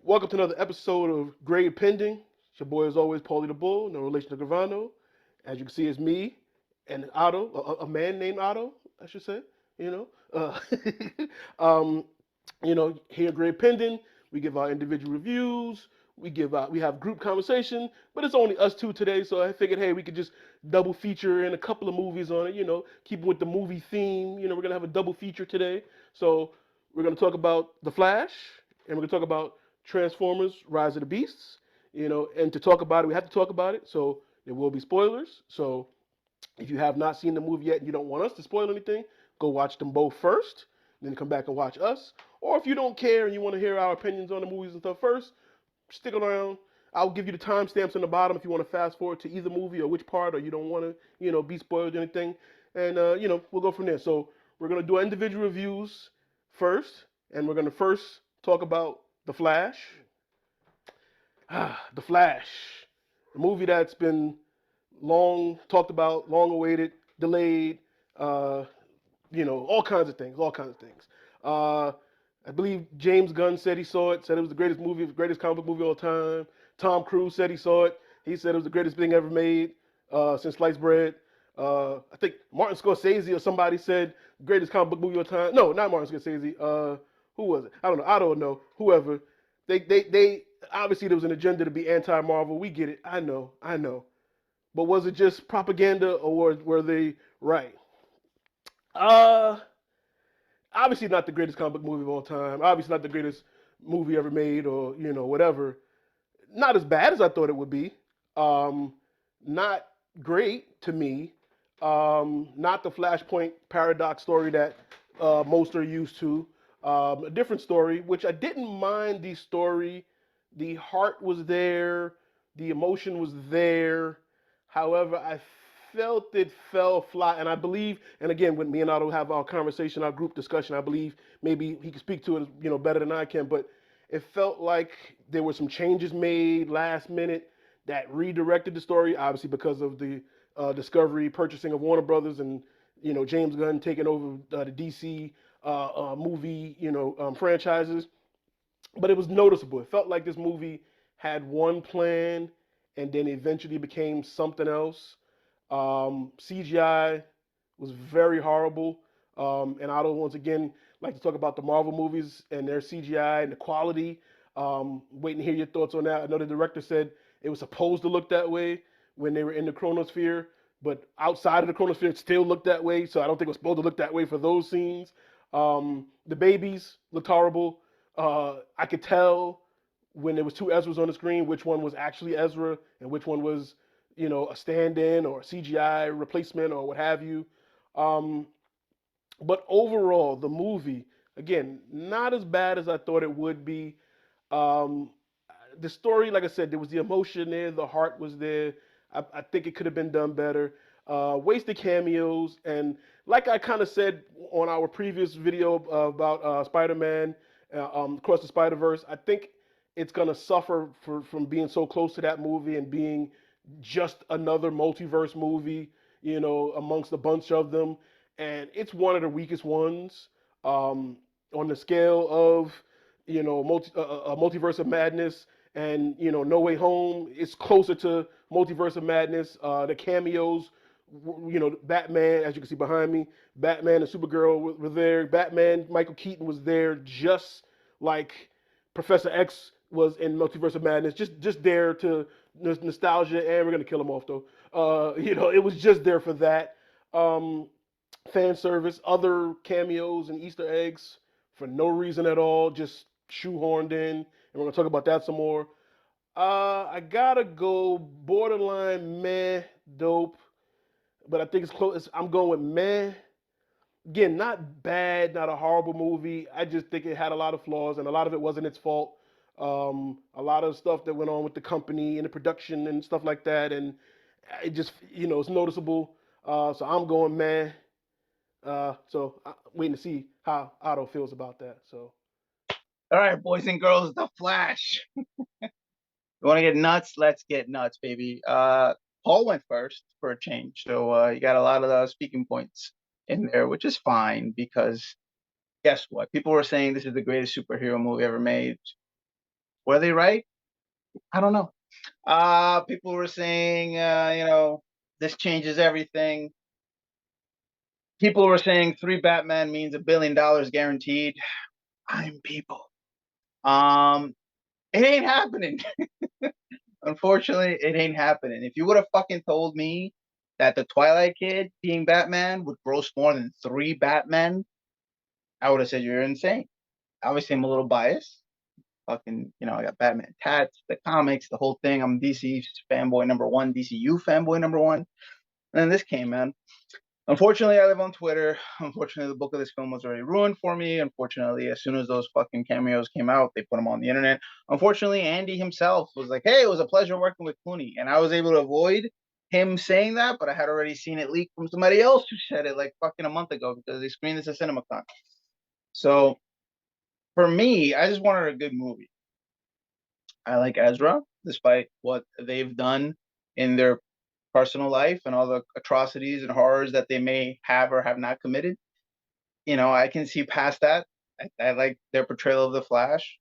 Welcome to another episode of Grade Pending. It's your boy, as always, Paulie the Bull, no relation to Gravano. As you can see, it's me and Otto, a man named Otto, I should say. You know, um, here at Grade Pending, we give our individual reviews. We have group conversation, but it's only us two today, so I figured, hey, we could just double feature in a couple of movies on it. Keeping with the movie theme. We're gonna have a double feature today. So we're gonna talk about The Flash, and we're gonna talk about Transformers: Rise of the Beasts. And to talk about it, we have to talk about it. So there will be spoilers. So if you have not seen the movie yet and you don't want us to spoil anything, go watch them both first, then come back and watch us. Or if you don't care and you want to hear our opinions on the movies and stuff first, stick around. I'll give you the timestamps on the bottom if you want to fast forward to either movie or which part, or you don't want to, be spoiled or anything. And we'll go from there. So we're gonna do individual reviews first, and we're gonna first talk about The Flash. The Flash, the movie that's been long talked about, long awaited, delayed, uh, all kinds of things, all kinds of things. Uh, I believe James Gunn said he saw it, said it was the greatest movie, greatest comic book movie of all time. Tom Cruise said he saw it. He said it was the greatest thing ever made since sliced bread. I think Martin Scorsese or somebody said greatest comic book movie of all time. No, not Martin Scorsese. Who was it? I don't know. I don't know. Whoever. They obviously there was an agenda to be anti-Marvel. We get it. I know. But was it just propaganda or were they right? Uh, Obviously not the greatest comic book movie of all time. Obviously not the greatest movie ever made, or whatever. Not as bad as I thought it would be. Um, Not great to me. Not the Flashpoint paradox story that most are used to. A different story, which I didn't mind the story. The heart was there, the emotion was there. However, I felt it fell flat, and I believe, and again, when me and Otto have our conversation, our group discussion, I believe maybe he can speak to it, better than I can. But it felt like there were some changes made last minute that redirected the story, obviously because of the Discovery purchasing of Warner Brothers and James Gunn taking over the DC movie franchises. But it was noticeable. It felt like this movie had one plan and then eventually became something else. CGI was very horrible. And I don't once again like to talk about the Marvel movies and their CGI and the quality. Waiting to hear your thoughts on that. I know the director said it was supposed to look that way when they were in the chronosphere, but outside of the chronosphere, it still looked that way. So I don't think it was supposed to look that way for those scenes. The babies looked horrible. I could tell when there was two Ezras on the screen which one was actually Ezra and which one was, a stand-in or a CGI replacement or what have you. Um, but overall, the movie, again, not as bad as I thought it would be. Um, the story, like I said, there was the emotion there, the heart was there. I think it could have been done better. Wasted cameos, and like I kind of said on our previous video about Spider-Man Across the Spider-Verse, I think it's gonna suffer from being so close to that movie and being just another multiverse movie, amongst a bunch of them, and it's one of the weakest ones um, on the scale of Multiverse of Madness and No Way Home. It's closer to Multiverse of Madness. The cameos, Batman, as you can see behind me, Batman and Supergirl were there. Batman, Michael Keaton was there, just like Professor X was in Multiverse of Madness, just there to nostalgia, and we're gonna kill him off though. It was just there for that. Um, Fan service, other cameos and Easter eggs for no reason at all, just shoehorned in, and we're gonna talk about that some more. I gotta go borderline meh, dope, but I think it's close. I'm going with meh. Again, not bad, not a horrible movie. I just think it had a lot of flaws, and a lot of it wasn't its fault. A lot of stuff that went on with the company and the production and stuff like that, and it just, it's noticeable. So I'm going meh. So I'm waiting to see how Otto feels about that. So All right, boys and girls, The Flash. You want to get nuts? Let's get nuts, baby. Paul went first for a change, so you got a lot of speaking points in there, which is fine because guess what? People were saying this is the greatest superhero movie ever made. Were they right? I don't know. People were saying, this changes everything. People were saying 3 Batman means $1 billion guaranteed. I'm people. It ain't happening. Unfortunately, it ain't happening. If you would have fucking told me that the Twilight Kid being Batman would gross more than 3 Batmen, I would have said you're insane. Obviously, I'm a little biased. Fucking, I got Batman tats, the comics, the whole thing. I'm DC fanboy number one, DCU fanboy number one. And then this came, man. Unfortunately, I live on Twitter. Unfortunately, the book of this film was already ruined for me. Unfortunately, as soon as those fucking cameos came out, they put them on the internet. Unfortunately, Andy himself was like, "Hey, it was a pleasure working with Clooney," and I was able to avoid him saying that, but I had already seen it leaked from somebody else who said it like fucking a month ago because they screened this at CinemaCon. So for me, I just wanted a good movie. I like Ezra, despite what they've done in their personal life and all the atrocities and horrors that they may have or have not committed. I can see past that. I like their portrayal of the Flash.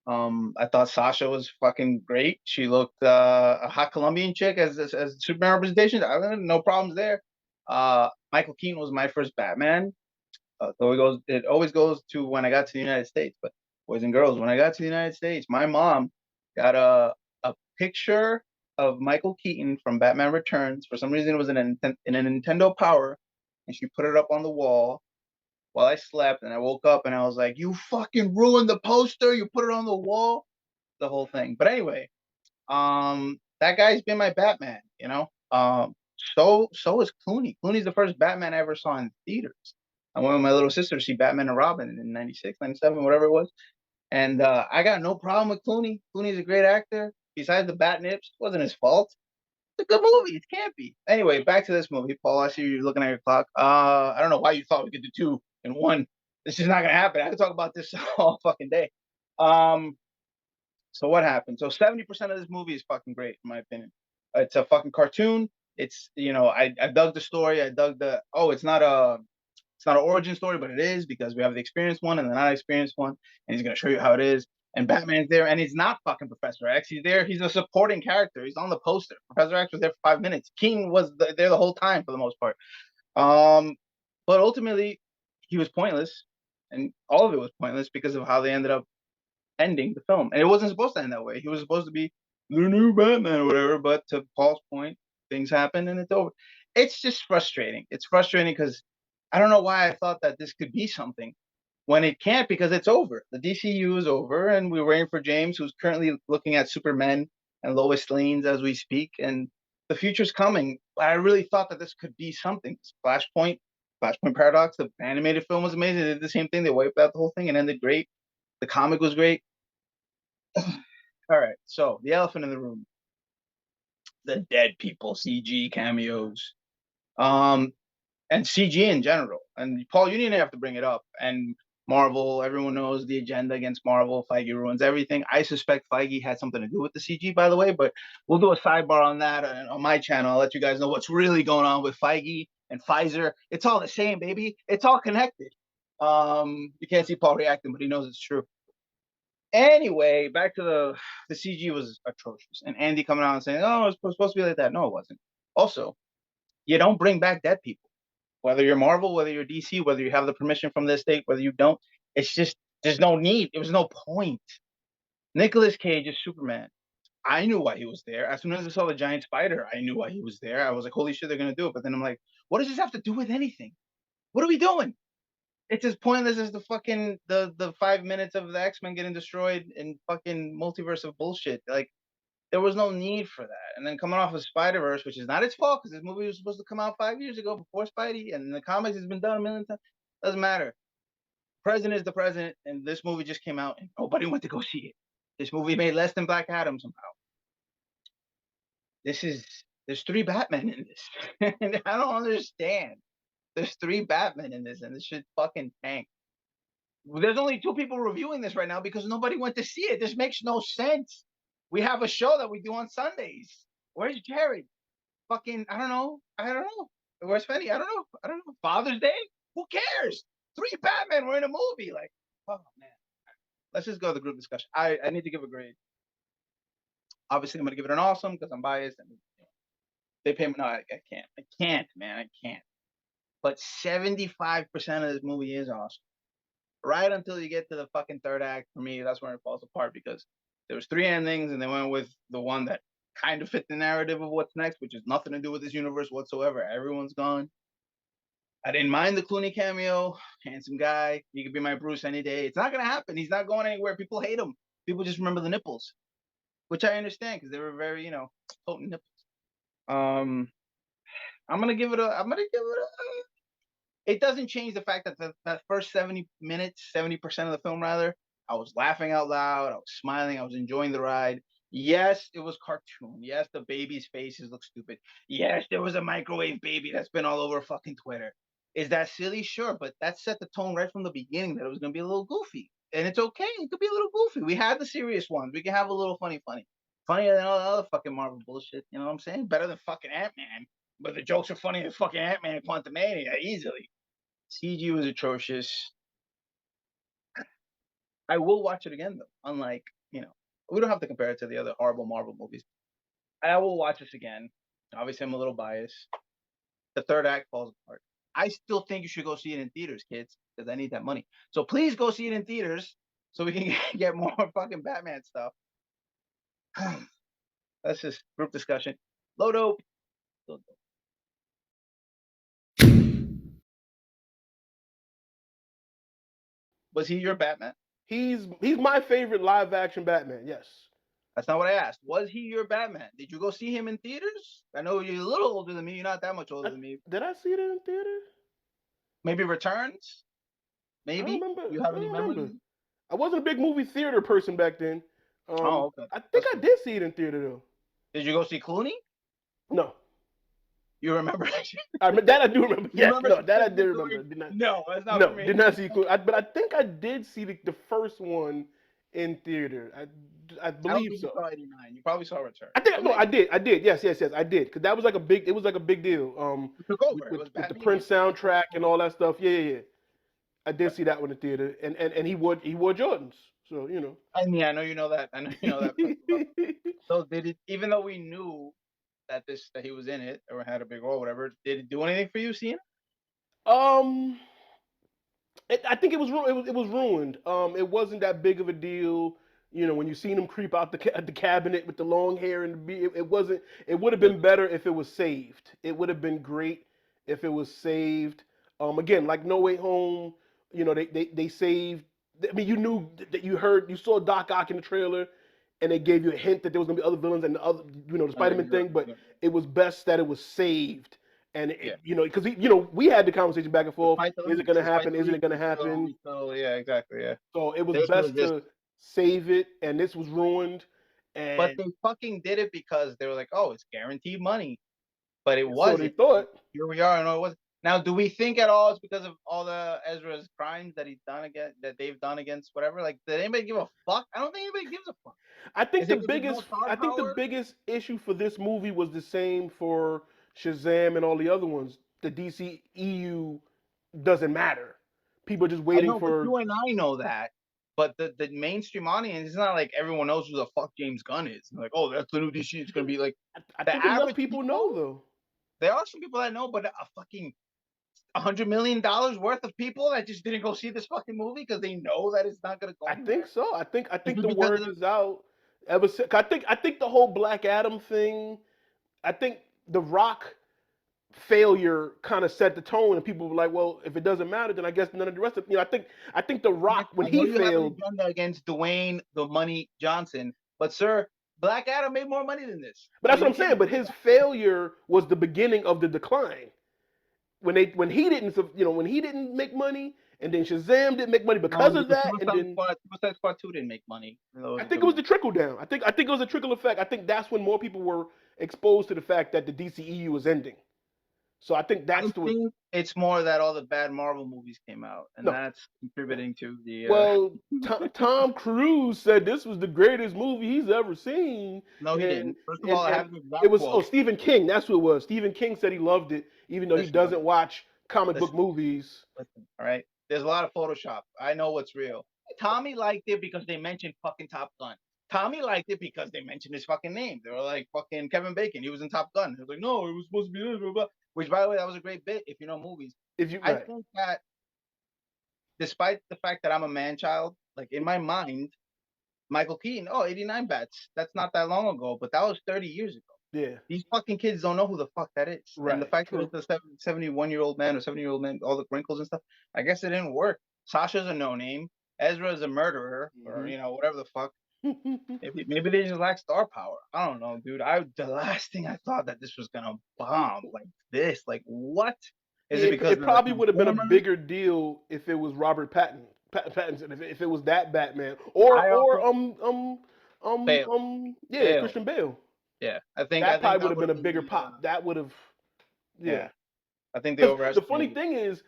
I thought Sasha was fucking great. She looked a hot Colombian chick as Superman representation. I don't no problems there. Michael Keaton was my first Batman. It always goes to when I got to the United States. But boys and girls, when I got to the United States, my mom got a picture of Michael Keaton from Batman Returns. For some reason, it was in a Nintendo Power, and she put it up on the wall while I slept. And I woke up and I was like, "You fucking ruined the poster! You put it on the wall." The whole thing. But anyway, that guy's been my Batman. So is Clooney. Clooney's the first Batman I ever saw in theaters. I went with my little sister to see Batman and Robin in 96, 97, whatever it was. And I got no problem with Clooney. Clooney's a great actor. Besides the bat nips, it wasn't his fault. It's a good movie. It can't be. Anyway, back to this movie. Paul, I see you're looking at your clock. I don't know why you thought we could do two in one. This is not going to happen. I could talk about this all fucking day. So what happened? So 70% of this movie is fucking great, in my opinion. It's a fucking cartoon. It's I dug the story. I dug it's not an origin story, but it is because we have the experienced one and the not experienced one, and he's gonna show you how it is. And Batman's there, and he's not fucking Professor X. He's there. He's a supporting character. He's on the poster. Professor X was there for 5 minutes. Keaton was there the whole time for the most part. But ultimately, he was pointless, and all of it was pointless because of how they ended up ending the film. And it wasn't supposed to end that way. He was supposed to be the new Batman or whatever. But to Paul's point, things happen and it's over. It's just frustrating. It's frustrating because I don't know why I thought that this could be something when it can't because it's over. The DCU is over, and we're waiting for James, who's currently looking at Superman and Lois Lane's as we speak, and the future's coming. I really thought that this could be something. Flashpoint Paradox, the animated film was amazing. They did the same thing. They wiped out the whole thing and ended great. The comic was great. All right, so the elephant in the room, the dead people CG cameos. And CG in general. And Paul, you didn't have to bring it up. And Marvel, everyone knows the agenda against Marvel. Feige ruins everything. I suspect Feige had something to do with the CG, by the way, but we'll do a sidebar on that on my channel. I'll let you guys know what's really going on with Feige and Pfizer. It's all the same, baby. It's all connected. You can't see Paul reacting, but he knows it's true. Anyway, back to the CG was atrocious. And Andy coming out and saying, "Oh, it's supposed to be like that." No, it wasn't. Also, you don't bring back dead people. Whether you're Marvel, whether you're DC, whether you have the permission from the estate, whether you don't, it's just there's no need. There was no point. Nicolas Cage is Superman. I knew why he was there. As soon as I saw the giant spider, I knew why he was there. I was like, holy shit, they're gonna do it. But then I'm like, what does this have to do with anything? What are we doing? It's as pointless as the fucking the 5 minutes of the X-Men getting destroyed in fucking multiverse of bullshit. Like there was no need for that. And then coming off of Spider-Verse, which is not its fault because this movie was supposed to come out 5 years ago before Spidey, and the comics has been done a million times. Doesn't matter. President is the president, and this movie just came out, and nobody went to go see it. This movie made less than Black Adam somehow. There's 3 Batmen in this. I don't understand. There's 3 Batmen in this, and this shit fucking tank. There's only 2 people reviewing this right now because nobody went to see it. This makes no sense. We have a show that we do on Sundays. Where's Jared? Fucking, I don't know. Where's Fenny? I don't know. Father's Day? Who cares? 3 Batman were in a movie. Like, oh man. let's just go to the group discussion. I need to give a grade. Obviously, I'm gonna give it an awesome because I'm biased. And they pay me. No, I can't, man. I can't. But 75% of this movie is awesome. Right until you get to the fucking third act, for me, that's where it falls apart because there was 3 endings and they went with the one that kind of fit the narrative of what's next, which has nothing to do with this universe whatsoever. Everyone's gone. I didn't mind the Clooney cameo. Handsome guy. He could be my Bruce any day. It's not gonna happen. He's not going anywhere. People hate him. People just remember the nipples, which I understand because they were very, potent nipples. I'm gonna give it a. I'm gonna give it a. It doesn't change the fact that that first 70 minutes, 70% of the film, rather, I was laughing out loud. I was smiling. I was enjoying the ride. Yes, it was cartoon. Yes, the baby's faces look stupid. Yes, there was a microwave baby that's been all over fucking Twitter. Is that silly? Sure, but that set the tone right from the beginning that it was going to be a little goofy. And it's okay. It could be a little goofy. We had the serious ones. We can have a little funny. Funnier than all the other fucking Marvel bullshit. You know what I'm saying? Better than fucking Ant-Man. But the jokes are funnier than fucking Ant-Man and Quantumania easily. CG was atrocious. I will watch it again though. Unlike, we don't have to compare it to the other horrible Marvel movies. I will watch this again. Obviously, I'm a little biased. The third act falls apart. I still think you should go see it in theaters, kids, because I need that money. So please go see it in theaters so we can get more fucking Batman stuff. That's just group discussion. Low dope. Was he your Batman? He's my favorite live action Batman. Yes. That's not what I asked. Was he your Batman? Did you go see him in theaters? I know you're a little older than me. You're not that much older than me. Did I see it in theater? Maybe Returns? Maybe? I don't remember. You have I any don't memories? remember. I wasn't a big movie theater person back then. Okay. I think I did see it in theater though. Did you go see Clooney? No. You remember? That I do remember. Yes, remember no, that I did remember. Did not, no, that's not no, for me. did not see Clooney. But I think I did see the first one in theater. I believe so. You saw 89. You probably saw Return. I think no, I did. Yes, I did. Because that was like a big. It was like a big deal. It took over. With the Prince soundtrack and all that stuff. Yeah. I did see that one in theater, and he wore Jordans. So I mean, I know you know that. So did it? Even though we knew that he was in it or had a big role, whatever, did it do anything for you seeing it? I think it was ruined. It wasn't that big of a deal. When you seen him creep out the cabinet with the long hair and the beard, it wasn't. It would have been better if it was saved. It would have been great if it was saved. Again, like No Way Home, they saved. I mean, you knew that you saw Doc Ock in the trailer, and they gave you a hint that there was gonna be other villains and the other, the Spider-Man thing. But it was best that it was saved. And because we had the conversation back and forth. Is it going to happen? Isn't it going to happen? Yeah, exactly. Yeah. So it was best to save it, and this was ruined. But they fucking did it because they were like, "Oh, it's guaranteed money," but it wasn't. So they thought. Here we are, and it wasn't. Now, do we think at all it's because of all the Ezra's crimes that they've done against whatever? Like, did anybody give a fuck? I don't think anybody gives a fuck. I think the biggest issue for this movie was the same for Shazam and all the other ones. The DC EU doesn't matter. People are just waiting for. You and I know that, but the mainstream audience, it's not like everyone knows who the fuck James Gunn is. They're like, oh, that's the new DC. It's gonna be like. I think enough people know though. There are some people that know, but a fucking $100 million worth of people that just didn't go see this fucking movie because they know that it's not gonna go. I think so. I think the word is out. I think the whole Black Adam thing. I think the Rock failure kind of set the tone, and people were like, "Well, if it doesn't matter, then I guess none of the rest of I think the Rock when he failed against Dwayne the Money Johnson, but sir, Black Adam made more money than this. But that's what I'm saying. But his failure was the beginning of the decline. When he didn't make money, and then Shazam didn't make money because of that, and then Suicide Squad 2 didn't make money. I think it was the trickle down. I think it was a trickle effect. I think that's when more people were exposed to the fact that the DCEU was ending. So I think it's more that all the bad Marvel movies came out, and that's contributing to the. Well, Tom Cruise said this was the greatest movie he's ever seen. No, he didn't. First of all, it was Stephen King. That's who it was. Stephen King said he loved it, even though he doesn't watch comic book movies. Listen, all right. There's a lot of Photoshop. I know what's real. Tommy liked it because they mentioned fucking Top Gun. Tommy liked it because they mentioned his fucking name. They were like fucking Kevin Bacon. He was in Top Gun. He was like, no, it was supposed to be this, blah, blah. Which, by the way, that was a great bit if you know movies. If you I right, think that despite the fact that I'm a man child, like in my mind, Michael Keaton, 89 bats. That's not that long ago, but that was 30 years ago. yeah, These fucking kids don't know who the fuck that is. And the right, fact that true. it's a 71-year-old man or 70-year-old man, all the wrinkles and stuff, I guess it didn't work. Sasha's a no name. Ezra is a murderer, or whatever the fuck. Maybe they just lack star power. I don't know, dude. The last thing I thought that this was gonna bomb like this. Like what? Is Yeah, it because it of the probably would have been a Transformers? bigger deal if it was Robert Pattinson, if it was that Batman, I or also failed. yeah, Failed. Christian Bale. Yeah, That I think probably would that have would been have a been bigger the pop. That would have, yeah. yeah. I think they Because the funny overestimated. thing is,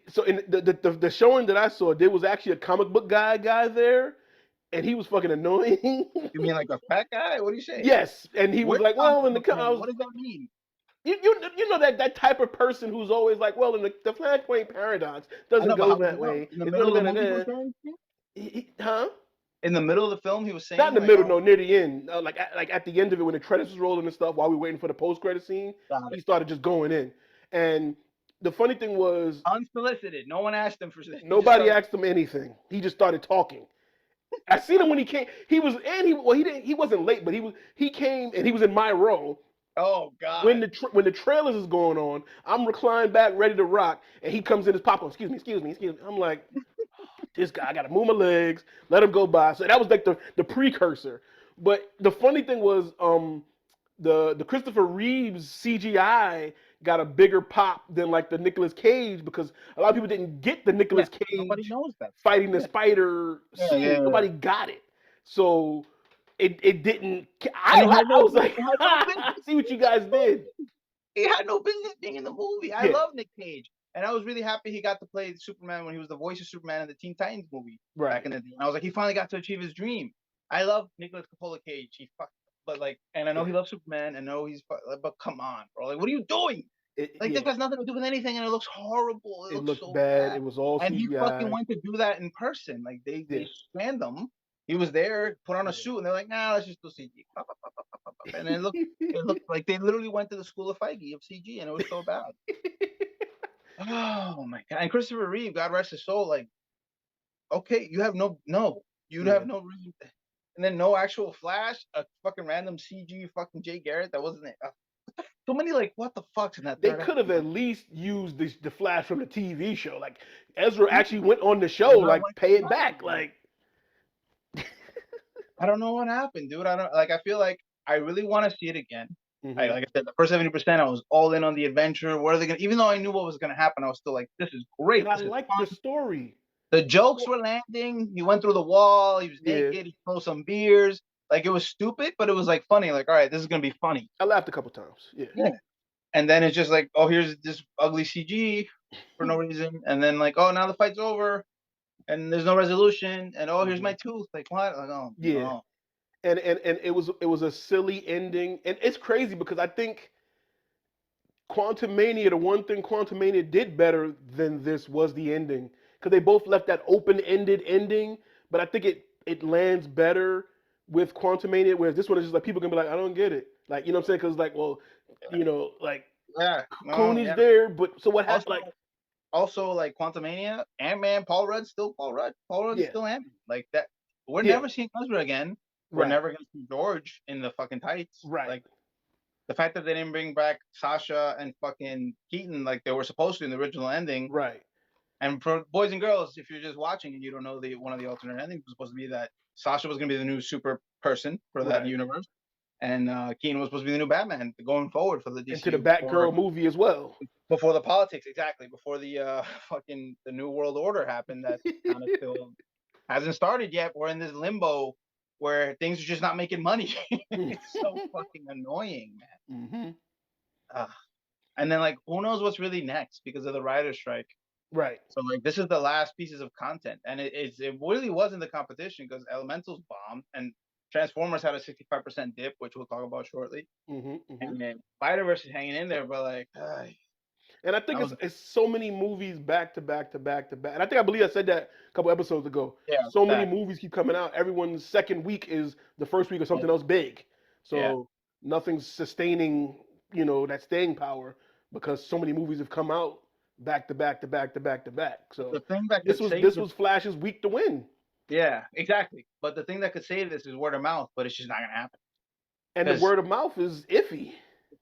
so in the showing that I saw, there was actually a comic book guy there, and he was fucking annoying. You mean like a fat guy? What do you say? Yes, and he was Which like, well, comic in the book I man? was What does that mean? you know that type of person who's always like, well, in the Flashpoint paradox I doesn't know, but go how would that you know? way. In the It's middle gonna of the be movie, he was saying shit? huh? In the middle of the film, he was Not in saying the like, middle, "Oh, no, near the end. Like at the end of it, when the credits was rolling and stuff, while we were waiting for the post credit scene, got he it." started just going in. And the funny thing was, Unsolicited. No one asked him for shit. He just nobody started. asked him anything. He just started talking. I seen him when he came. He was and he well he didn't he wasn't late, but he came and he was in my row Oh God. when the trailers is going on. I'm reclined back, ready to rock, and he comes in his popcorn. Excuse me. I'm like, this guy, I gotta move my legs, let him go by. So that was like the precursor. But the funny thing was, the Christopher Reeves CGI got a bigger pop than like the Nicolas Cage, because a lot of people didn't get the Yeah. Nicolas Nobody Cage knows that stuff. fighting the Yeah. spider Yeah. scene. Yeah. Nobody got it. So it didn't. And he had I no. was like, He had no I business see what you being in guys the did. movie. He had no business being in the movie. I Yeah, love Nick Cage, and I was really happy he got to play Superman when he was the voice of Superman in the Teen Titans movie back right. in the day. And I was like, he finally got to achieve his dream. I love Nicholas Coppola Cage. He fucked, but like, and I know Yeah, he loves Superman, and know but come on, bro. Like, what are you doing? Like, this yeah. has nothing to do with anything, and it looks horrible. It It looks looked so bad. bad. It was all And he fucking CGI. went to do that in person. Like, they Yeah, scanned him. He was there, put on a yeah. suit, and they're like, nah, let's just do CG. And it looked like they literally went to the school of Feige of CG, and it was so bad. Oh my god! And Christopher Reeve, God rest his soul, like, okay, you have you'd Yeah. have no reason, and then no actual Flash, a fucking random CG fucking Jay Garrett that wasn't it. So many like what the fucks in that They third could have episode. at least used the Flash from the TV show. Like Ezra Yeah, actually went on the show. Ezra Like went to pay it Flash back. again. Like I don't know what happened, dude. I don't like. I feel like I really want to see it again. hmm Like I said, the first 70%, I was all in on the adventure. What are they gonna? Even though I knew what was gonna happen, I was still like, "This is and great. I This is liked the fun." story. The The jokes story. were landing. He went through the wall. He was Yeah, naked. He stole some beers. Like it was stupid, but it was like funny. Like, all right, this is gonna be funny. I laughed a couple times. Yeah. Yeah. And then it's just like, oh, here's this ugly CG for no reason. And then like, oh, now the fight's over and there's no resolution. And oh, here's hmm my tooth. Like what? Like, oh Yeah. no. And it was a silly ending, and it's crazy because I think Quantum Mania, the one thing Quantum Mania did better than this was the ending, because they both left that open-ended ending. But I think it lands better with Quantum Mania, whereas this one is just like people can be like, I don't get it, like, you know what I'm saying? Because like, well, like Yeah. No. Clooney's Yeah. there, but so what happened? Also, Like, like Quantumania, Ant-Man, Paul Rudd's still Paul Rudd. Paul Rudd is yeah, still Ant-Man. Like that. We're yeah, never seeing Ezra again. We're right, never gonna see George in the fucking tights. right, Like the fact that they didn't bring back Sasha and fucking Keaton like they were supposed to in the original ending. right, And for boys and girls, if you're just watching and you don't know the one of the alternate endings was supposed to be that Sasha was gonna be the new super person for that right, universe, and Keaton was supposed to be the new Batman going forward for the into the DCU Batgirl movie as well. before the politics, exactly before the fucking the new world order happened. That kind of still hasn't started yet. We're in this limbo where things are just not making money. It's so fucking annoying, man. hmm Uh, and then like who knows what's really next because of the writer's strike. Right. So like this is the last pieces of content, and it really wasn't the competition because Elementals bombed and Transformers had a 65% dip, which we'll talk about shortly. hmm And then Spider Verse is hanging in there, but like And I think That was it's so many movies back to back to back to back. And I believe I said that a couple episodes ago. yeah, So many that. movies keep coming out. Everyone's second week is the first week of something else big. Yeah. So nothing's sustaining, that staying power because so many movies have come out back to back to back to back to back. The So thing that this could was save this this, was Flash's week to win. yeah, exactly. But the thing that could save this is word of mouth, but it's just not gonna happen. And the Because word of mouth is iffy.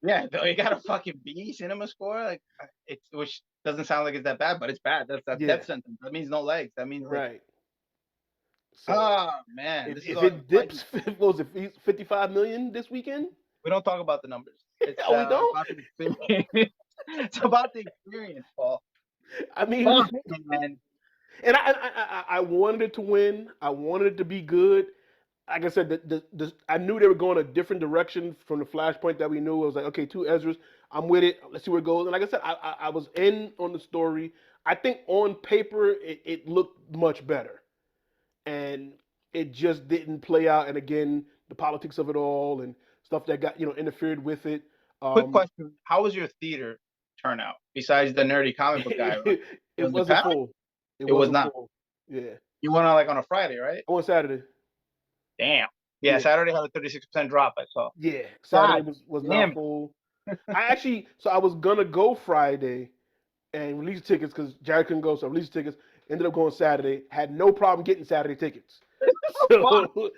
yeah, though you got a fucking B cinema score, like it's which doesn't sound like it's that bad, but it's bad. That's Yeah, death sentence. That means no legs. That means like, right. So oh man, if, this is if all it like dips, what was it, 55 million this weekend? we don't talk about the numbers. It's Oh, we don't. about the experience. It's about the experience, Paul. I mean, Fuck, man. and I wanted it to win. I wanted it to be good. Like I said, I knew they were going a different direction from the Flashpoint that we knew. I was like, okay, two Ezras. I'm with it. Let's see where it goes. And like I said, I was in on the story. I think on paper it looked much better, and it just didn't play out. And again, the politics of it all and stuff that got interfered with it. Quick Um, question: how was your theater turnout? Besides the nerdy comic book guy, it was it wasn't packed? full. It It was wasn't not. full. Yeah, You went on like on a Friday, right? I went Saturday. Damn. Yeah, Yeah, Saturday had a 36% drop. I saw. yeah. Saturday God was not damn. full. I was gonna go Friday and release tickets because Jared couldn't go, so I released tickets. Ended up going Saturday. Had no problem getting Saturday tickets. Fuck. So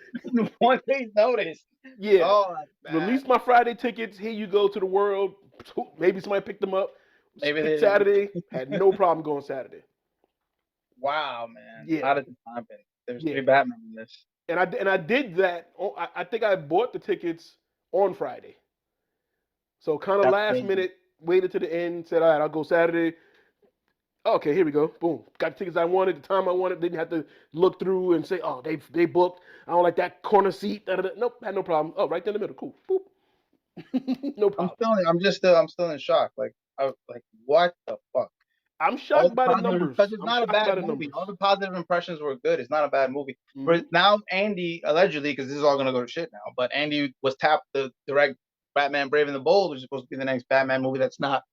1 day's notice. yeah, Oh, that's bad. released my Friday tickets. Here you go to the world. Maybe somebody picked them up. Maybe they Picked didn't. Saturday. Had no problem going Saturday. Wow, man. Yeah, How did this happen? There's yeah. three Batman in this. And I did that. I think I bought the tickets on Friday. So kind of That's last crazy. minute, waited to the end. Said, all right, I'll go Saturday. Okay, here we go. Boom. Got the tickets I wanted, the time I wanted. Didn't have to look through and say, oh, they booked. I don't like that corner seat. Da, da, da. Nope, had no problem. Oh, right there in the middle. Cool. Boop. No problem. I'm still in shock. Like what the fuck? I'm All shocked the by the positive, because numbers. it's I'm not a shocked by bad the movie. numbers. All the positive impressions were good. It's not a bad movie. Hmm. But now Andy allegedly, because this is all gonna go to shit now. But Andy was tapped to direct Batman: Brave and the Bold, which is supposed to be the next Batman movie. That's not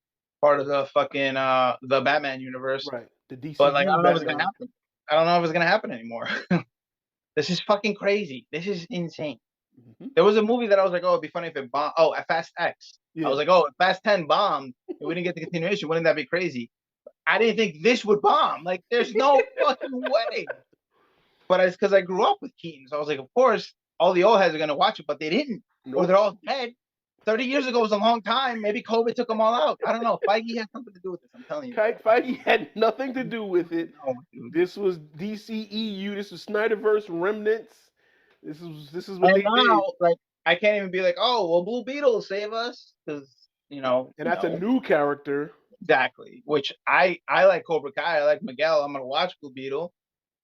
part of the fucking the Batman universe. Right. The But like, I DCU don't know if it's gonna Batman. happen. I don't know if it's gonna happen anymore. This is fucking crazy. This is insane. Hmm. There was a movie that I was like, oh, it'd be funny if it bombed. Oh, at Fast X. I Yeah. was like, oh, if Fast 10 bombed and we didn't get the continuation, wouldn't that be crazy? I didn't think this would bomb. Like, there's no fucking way. But it's because I grew up with Keaton. So I was like, of course, all the old heads are going to watch it, but they didn't. Or they're Nope. all dead. 30 years ago was a long time. Maybe COVID took them all out. I don't know. Feige had something to do with this. I'm telling you. Feige had nothing to do with it. No, dude. This was DCEU. This was Snyderverse remnants. This is what And they did. now, like, I can't even be like, oh, well, Blue Beetle will save us. Because, And that's a new character. exactly. Which I like Cobra Kai. I like Miguel. I'm gonna watch Blue Beetle.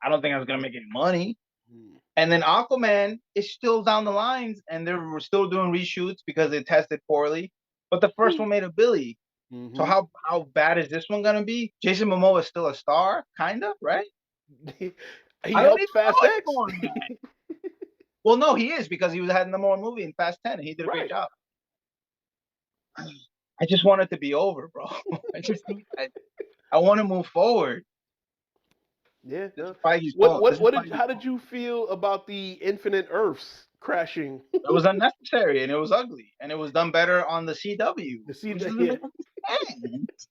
I don't think I was gonna make any money. Hmm. And then Aquaman is still down the lines, and they're still doing reshoots because it tested poorly. But the first one made a billy. So Mm-hmm. how bad is this one gonna be? Jason Momoa is still a star, kind of, right? He I don't helped even know Fast X. anymore, man. Well, no, he is because he was had the number one movie in Fast 10, and he did a great Right. job. I just want it to be over, bro. I want to move forward. Yeah. This is No. Feige's What fault. what This is what did Feige's how did fault. you feel about the Infinite Earths crashing? It was unnecessary and it was ugly, and it was done better on the CW, The see which that, doesn't yeah. make any sense.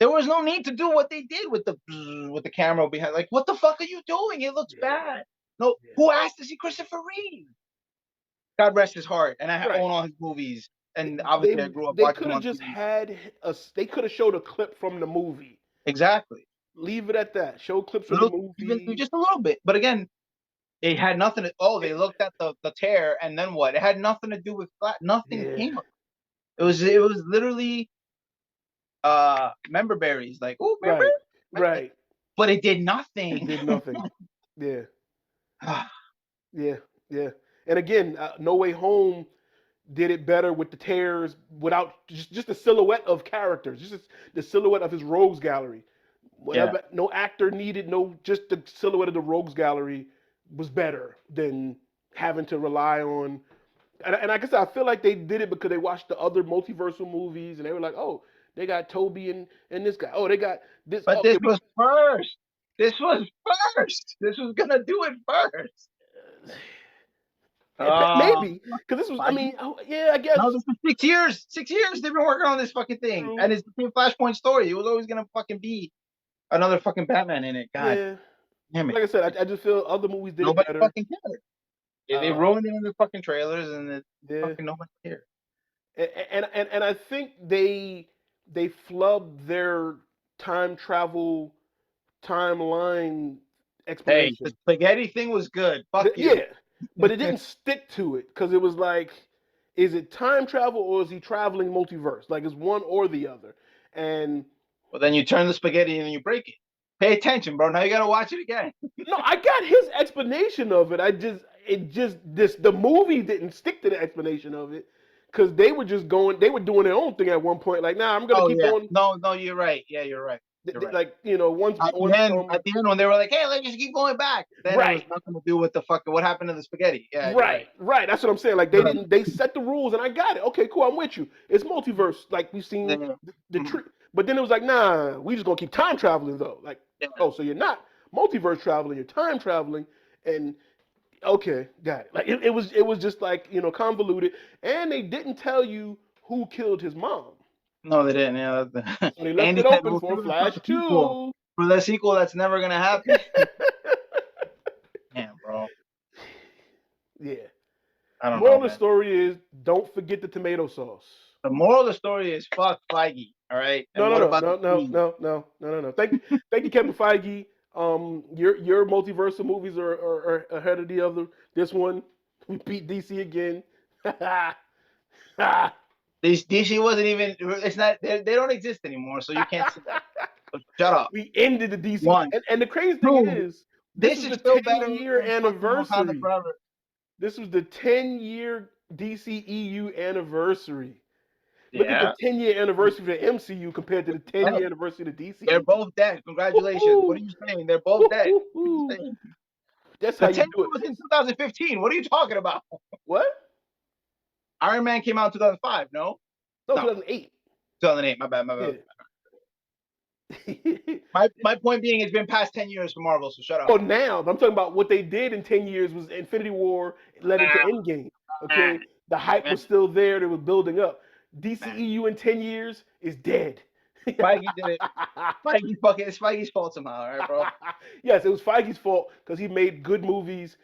There was no need to do what they did with the camera behind. Like, what the fuck are you doing? It looks Yeah. bad. No, Yeah. who asked to see Christopher Reeve? God rest his heart. And I Right. own all his movies, and They obviously I grew up they watching could them have on just TV. had they could have showed a clip from the movie. Exactly, Leave it at that. Show clips from the little, even movie. just a little bit. But again, it had nothing. Oh, they looked at the tear, and then what? It had nothing to do with flat. Nothing Yeah. came of it. It was literally member berries, like, oh, member, Right. like, Right. but it did It nothing. did nothing. Yeah. Yeah. Yeah. And again, No Way Home did it better with the tears without just the silhouette of characters, just the silhouette of his rogues gallery. Yeah, Whatever, no actor needed, no, just the silhouette of the rogues gallery was better than having to rely on. And like I said, I feel like they did it because they watched the other multiversal movies and they were like, oh, They got Toby and this guy. Oh, they got this. But Okay, this was first. This was first. This was gonna do it first. Oh, maybe because this was. I Feige? mean, yeah, I guess No, this is 6 years. 6 years they've been working on this fucking thing, true. and it's the same Flashpoint story. It was always gonna fucking be another fucking Batman in it. God Yeah, damn it! like I said, I just feel other movies did it Nobody better. fucking cared. They Uh, ruined it in the fucking trailers, and it yeah, fucking nobody cared. and I think they flubbed their time travel timeline Hey, the explanation. spaghetti thing was good. Fuck you. Yeah, but it didn't stick to it because it was like, is it time travel or is he traveling multiverse? Like it's one or the other. And Well, then you turn the spaghetti and you break it. Pay attention, bro. Now you gotta watch it again. no, I got his explanation of it. The movie didn't stick to the explanation of it because they were doing their own thing at one point. Like, nah, I'm gonna Oh keep yeah. on. No, no, you're right. Yeah, you're right. You're right. Like, once At the once end, when they were like, "Hey, let's just keep going back," then it was right. nothing to do with the fucking what happened to the spaghetti. Yeah, you're right. Right. That's what I'm saying. Like they You're didn't. They set the rules, and I got it. Okay, cool. I'm with you. It's multiverse, like we've seen right. the Mhm. tree. But then it was like, nah, we just gonna keep time traveling though. Like, Yeah. oh, so you're not multiverse traveling, you're time traveling, and okay, got it. Like it was just like convoluted, and they didn't tell you who killed his mom, No, they didn't. Yeah. so they left Andy it said open we'll for do it for Flash the sequel. 2. For the sequel, that's never gonna happen. Damn, bro. Yeah. I don't Moral know, of the man. story is don't forget the tomato sauce. The moral of the story is fuck Feige. All right. No, And no, what no, about the no, no, trees? no, no, no, no, no. Thank you, Kevin Feige. Your multiversal movies are ahead of the other. This one, we beat DC again. This DC wasn't even. It's not. They don't exist anymore, so you can't say that. So shut up. We ended the DC, One, and the crazy thing two. is, this This is is the still 10 better year than fucking Wakanda anniversary. Forever. This was the 10-year DCEU anniversary. Look at the Yeah. 10-year anniversary of the MCU compared to the 10-year anniversary of the They're DCEU. both dead. Congratulations. What are Woo-hoo. you saying? They're both dead. What are you Woo-hoo-hoo. saying? That's how The you 10 do it. was in 2015. What are you talking about? What? Iron Man came out in 2005. No, No, no, 2008. 2008. My bad. My bad. Yeah. My point being, it's been past 10 years for Marvel. So shut up. Oh, now I'm talking about what they did in 10 years was Infinity War led into Nah, Endgame. nah, Okay, the hype man, was still there. They were building up. nah. DCEU in 10 years is dead. Feige did it. It's Feige's fault somehow. All right, bro. Yes, it was Feige's fault because he made good movies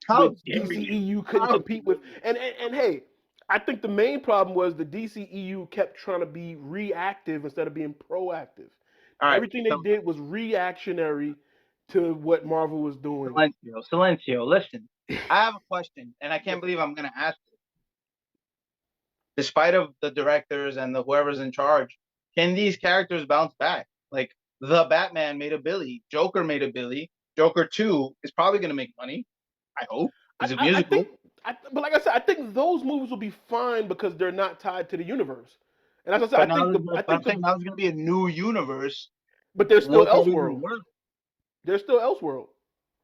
How which dare you? DCEU couldn't How compete with. dare you? And hey, I think the main problem was the DCEU kept trying to be reactive instead of being proactive. All right. Everything they So, did was reactionary to what Marvel was doing. Silencio. Listen, I have a question, and I can't believe I'm gonna ask it. Despite of the directors and the whoever's in charge, can these characters bounce back? Like the Batman made a Billy, Joker made a Billy, Joker 2 is probably gonna make money. I hope. It's a I musical. think, but like I said, I think those movies will be fine because they're not tied to the universe. And as I said, But now, I but I'm think saying now there's gonna be a new universe. but they're still Would that even Elseworld. work? They're still Elseworld.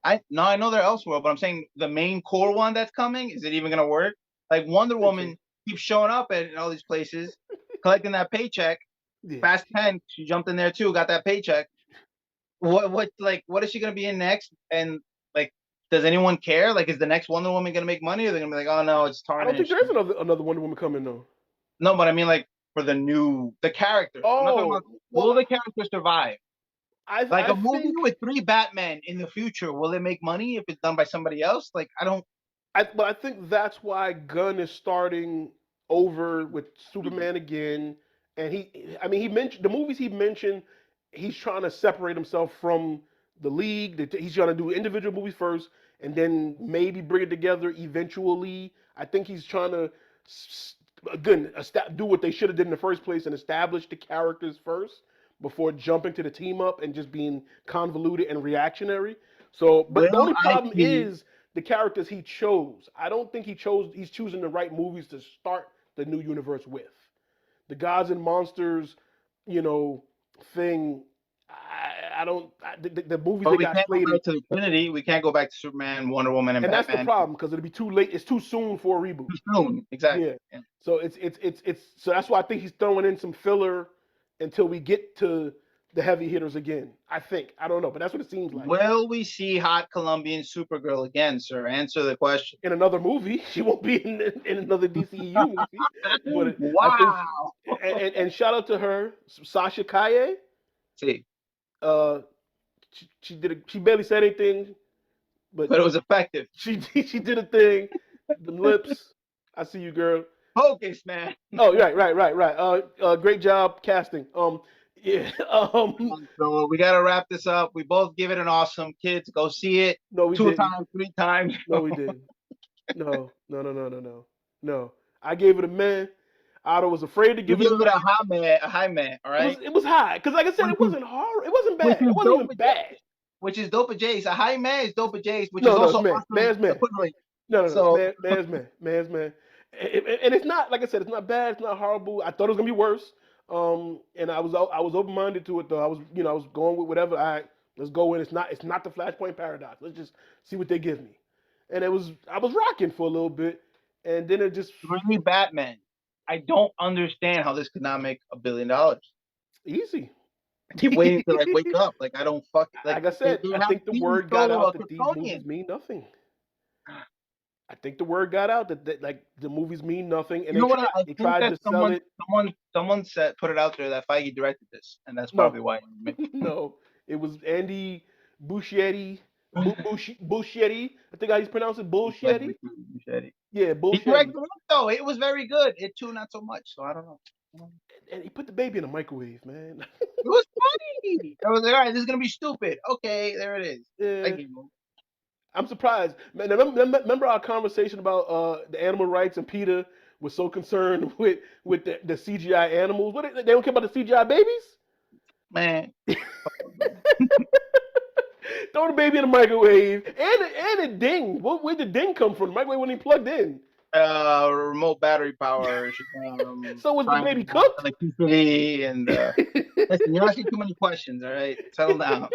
I know they're elsewhere, but I'm saying the main core one that's coming, is it even gonna work? Like Wonder I think so. Woman keeps showing up at all these places, collecting that paycheck. Yeah. Fast 10, she jumped in there too, got that paycheck. What is she gonna be in next? And like, does anyone care? Like, is the next Wonder Woman gonna make money, or they're gonna be like, oh no, it's I don't think tarnished? there is another Wonder Woman coming though. No, but I mean like for the characters. I'm not talking Oh about will well, the character survive? Like I a movie think with 3 Batmen in the future, will it make money if it's done by somebody else? Like I don't. but I think that's why Gunn is starting over with Mhm. Superman again. And I mean, he mentioned the movies he mentioned. He's trying to separate himself from the league. He's trying to do individual movies first, and then maybe bring it together eventually. I think he's trying to again do what they should have did in the first place and establish the characters first before jumping to the team up and just being convoluted and reactionary. So, but the Will only I problem see? is the characters he chose. I don't think he's choosing the right movies to start the new universe with. The Gods and Monsters, you know, thing. I don't. The movies But that we got can't go slated, back to the Trinity. We can't go back to Superman, Wonder Woman, and and that's the Batman problem because it'll be too late. It's too soon for a reboot. too soon. Yeah. Exactly. Yeah. So it's so that's why I think he's throwing in some filler, until we get to the heavy hitters again. I think. I don't know, but that's what it seems like. Will we see hot Colombian Supergirl again, sir? Answer the question. In another movie, she won't be in another DCEU movie. But I think, Wow. and shout out to her, Sasha Kaye. See, Uh, she did. She barely said anything, but but it was effective. she did a thing. The lips. I see you, girl. Focus, man. Oh, right. Great job casting. Yeah. So we gotta wrap this up. We both give it an awesome. Kids, go see it. No, we 2 didn't. times, 3 times. No, we didn't. No. I gave it a man. Otto was afraid to You give give it it a high man, all right? It was high because, like I said, it wasn't hard. It wasn't bad. It wasn't even bad. Which is dope adjacent. A high man is dope adjacent, which No, is no, it's also man. awesome Man's man. equivalent. No, So man's man. And it's not, like I said, it's not bad. It's not horrible. I thought it was gonna be worse. And I was open minded to it though. I was going with whatever. All right, let's go in. It's not the Flashpoint paradox. Let's just see what they give me. And I was rocking for a little bit, and then it just really Batman. I don't understand how this could not make $1 billion. easy. I keep waiting to like wake up. Like I don't fuck. Like I said, I think the word got out that these movies Kryptonian. mean nothing. I think the word got out that like the movies mean nothing, and You know what? I they think tried that to sell it. someone said put it out there that Feige directed this, and that's probably why. No, it was Andy Buschietti. Buschietti. I think how you pronounce it. Buschietti. Yeah, He Buschietti. directed it though. It was very good. It too, not so much. So I don't know. And he put the baby in the microwave, man. It was funny. I was like, all right, this is gonna be stupid. Okay, there it is. Yeah. I'm surprised. Man, remember our conversation about the animal rights, and Peter was so concerned with the CGI animals. What they don't care about the CGI babies? Man. Throw the baby in the microwave, and it ding. Where'd the ding come from? The microwave wasn't even plugged in. Remote battery power. So was the baby cooked? Electricity and listen, you're asking too many questions. All right, settle down.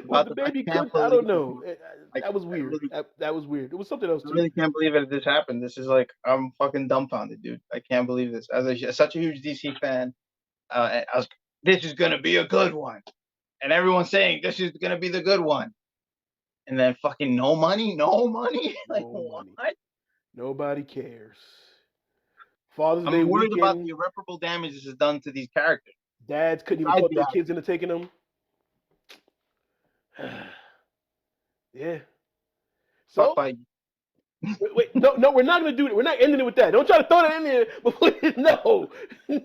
Was the baby cooked? I don't know. That was weird. That was weird. It was something else too. I really can't believe that this happened. This is like I'm fucking dumbfounded, dude. I can't believe this. As such a huge DC fan, this is gonna be a good one, and everyone's saying this is gonna be the good one, and then fucking no money. Like what? Nobody cares. Father's I'm Day worried weekend, about the irreparable damage this has done to these characters. Dads couldn't even talk their kids into taking them. Yeah. So wait, no, we're not gonna do it. We're not ending it with that. Don't try to throw that in there.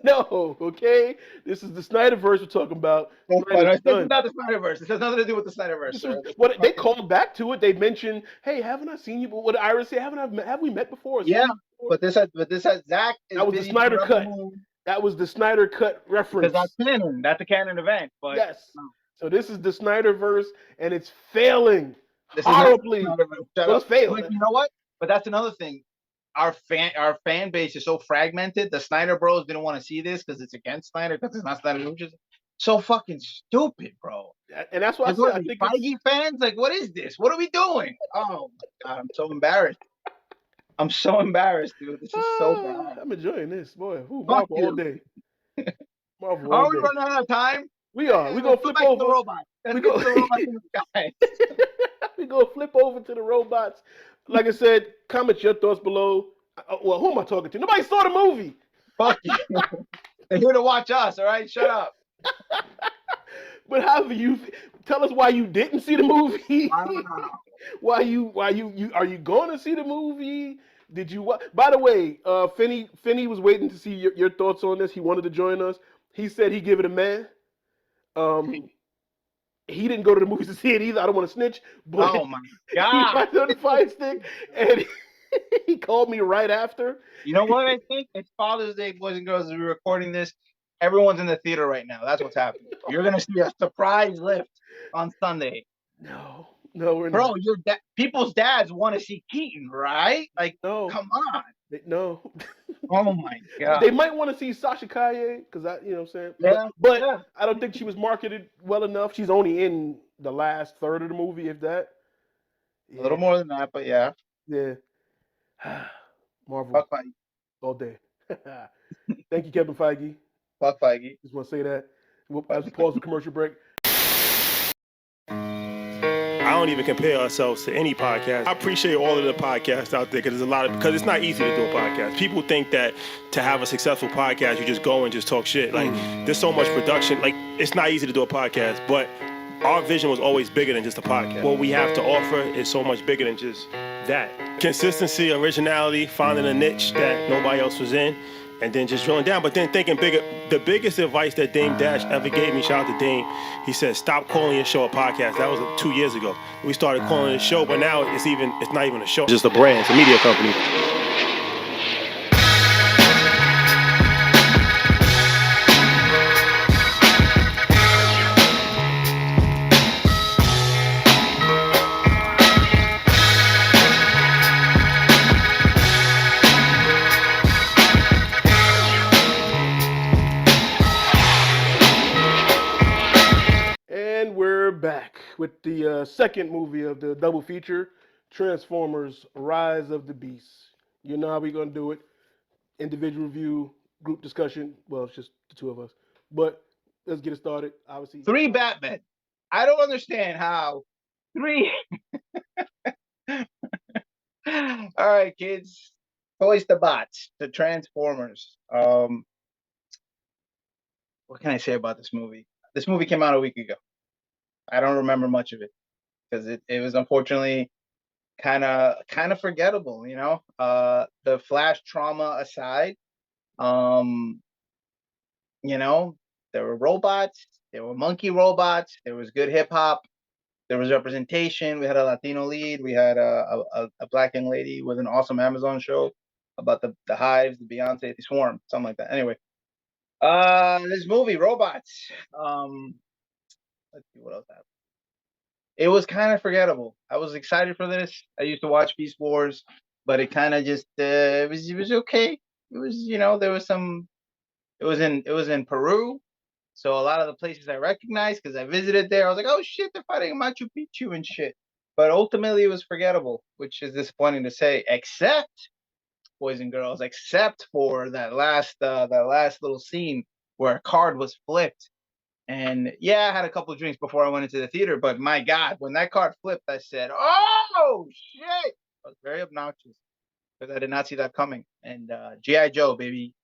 No, okay. This is the Snyderverse we're talking about. This is not the Snyderverse. This has nothing to do with the Snyderverse. What they called back to it. They mentioned, "Hey, haven't I seen you?" But what did Iris say? Have we met before? Yeah, but this has Zach. That was the Snyder cut. That was the Snyder cut reference. Because that's canon. That's a canon event. But yes. So this is the Snyderverse, and it's failing horribly. It's failing. You know what? But that's another thing. Our fan base is so fragmented. The Snyder Bros didn't want to see this because it's against Snyder, because it's not Snyder. Which is so fucking stupid, bro. And that's why I said, I think Feige fans, like, what is this? What are we doing? Oh God, I'm so embarrassed. I'm so embarrassed, dude. This is so bad. I'm enjoying this, boy. Marvel all day. Marvel all day. Are we running out of time? We are. We're gonna flip over. The robot. We're going the robot in the sky. We're gonna flip over to the robots. Like I said, comment your thoughts below. Well, who am I talking to? Nobody saw the movie. Fuck you. They're here to watch us, all right? Shut up. But however you tell us why you didn't see the movie. Why you are you going to see the movie? Did you? By the way, Finney was waiting to see your thoughts on this. He wanted to join us. He said he'd give it a man. He didn't go to the movies to see it either. I don't want to snitch, but oh my God, he on the Fire Stick, and he called me right after. You know what I think? It's Father's Day, boys and girls. As we're recording this, everyone's in the theater right now. That's what's happening. You're gonna see a surprise lift on Sunday. No, we're not. Bro, people's dads want to see Keaton, right? Like, no, come on. No. Oh my God. They might want to see Sasha Kaye because you know what I'm saying. Yeah. But I don't think she was marketed well enough. She's only in the last third of the movie, if that. Yeah. A little more than that, but yeah. Yeah. Marvel. All day. Thank you, Kevin Feige. Fuck Feige. Just want to say that as we pause the commercial break. I don't even compare ourselves to any podcast. I appreciate all of the podcasts out there because it's not easy to do a podcast. People think that to have a successful podcast, you just go and just talk shit. Like there's so much production. Like it's not easy to do a podcast, but our vision was always bigger than just a podcast. What we have to offer is so much bigger than just that. Consistency, originality, finding a niche that nobody else was in, and then just drilling down. But then thinking bigger. The biggest advice that Dame Dash ever gave me, shout out to Dame, he said, stop calling your show a podcast. That was 2 years ago. We started calling it a show, but now it's not even a show. It's just a brand. It's a media company. Back with the second movie of the double feature, Transformers: Rise of the Beasts. You know how we're gonna do it: individual review, group discussion. Well, it's just the two of us, but let's get it started. Obviously, 3 Batman. I don't understand how 3. All right, kids. Toys to Bots, the Transformers. What can I say about this movie? This movie came out a week ago. I don't remember much of it because it was unfortunately kind of forgettable, you know. The Flash trauma aside, you know, there were robots, there were monkey robots, there was good hip hop, there was representation. We had a Latino lead, we had a black young lady with an awesome Amazon show about the hives, the Beyonce, the Swarm, something like that. Anyway, this movie, robots. Let's see what else happened. It was kind of forgettable. I was excited for this. I used to watch Beast Wars, but it kind of just it was okay. It was, you know, there was some. It was in Peru, so a lot of the places I recognized because I visited there. I was like, oh shit, they're fighting Machu Picchu and shit. But ultimately, it was forgettable, which is disappointing to say. Except, boys and girls, except for that last little scene where a card was flipped. And yeah, I had a couple of drinks before I went into the theater, but my God, when that card flipped, I said, oh, shit. I was very obnoxious because I did not see that coming. And G.I. Joe, baby.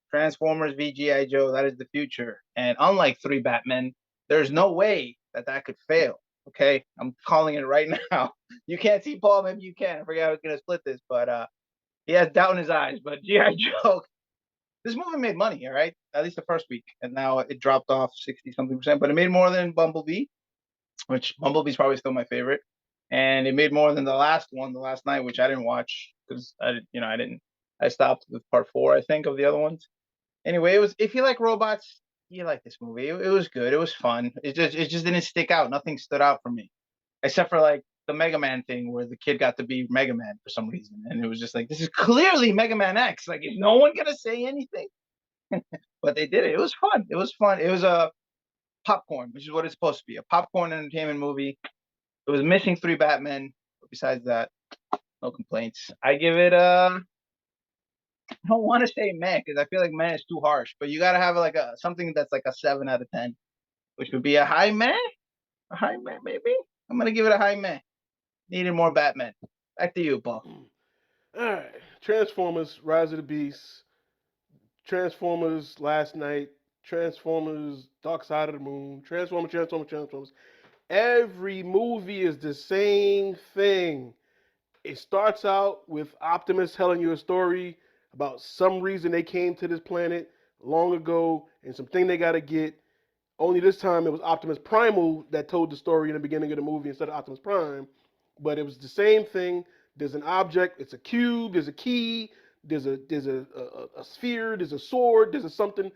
Transformers v. G.I. Joe, that is the future. And unlike 3 Batmen, there's no way that could fail. Okay? I'm calling it right now. You can't see Paul, maybe you can. I forgot I was going to split this, but he has doubt in his eyes. But G.I. Joe, this movie made money, all right? At least the first week. And now it dropped off 60-something%. But it made more than Bumblebee, which Bumblebee's probably still my favorite. And it made more than the last one, the last night, which I didn't watch because I stopped with part 4, I think, of the other ones. Anyway, it was, if you like robots, you like this movie. It was good. It was fun. It just didn't stick out. Nothing stood out for me. Except for like the Mega Man thing where the kid got to be Mega Man for some reason. And it was just like, this is clearly Mega Man X. Like, is no one gonna say anything? But they did it. It was fun. It was fun. It was a popcorn, which is what it's supposed to be. A popcorn entertainment movie. It was missing 3 Batmen. But besides that, no complaints. I give it I don't want to say meh because I feel like meh is too harsh, but you gotta have like something that's like a 7 out of 10, which would be a high meh, maybe. I'm gonna give it a high meh. Needed more Batman. Back to you, Paul. All right, Transformers: Rise of the Beasts, Transformers: Last Night, Transformers: Dark Side of the Moon, Transformers. Every movie is the same thing. It starts out with Optimus telling you a story about some reason they came to this planet long ago and something they got to get. Only this time it was Optimus Primal that told the story in the beginning of the movie instead of Optimus Prime. But it was the same thing. There's an object. It's a cube. There's a key. There's a sphere. There's a sword. There's a something.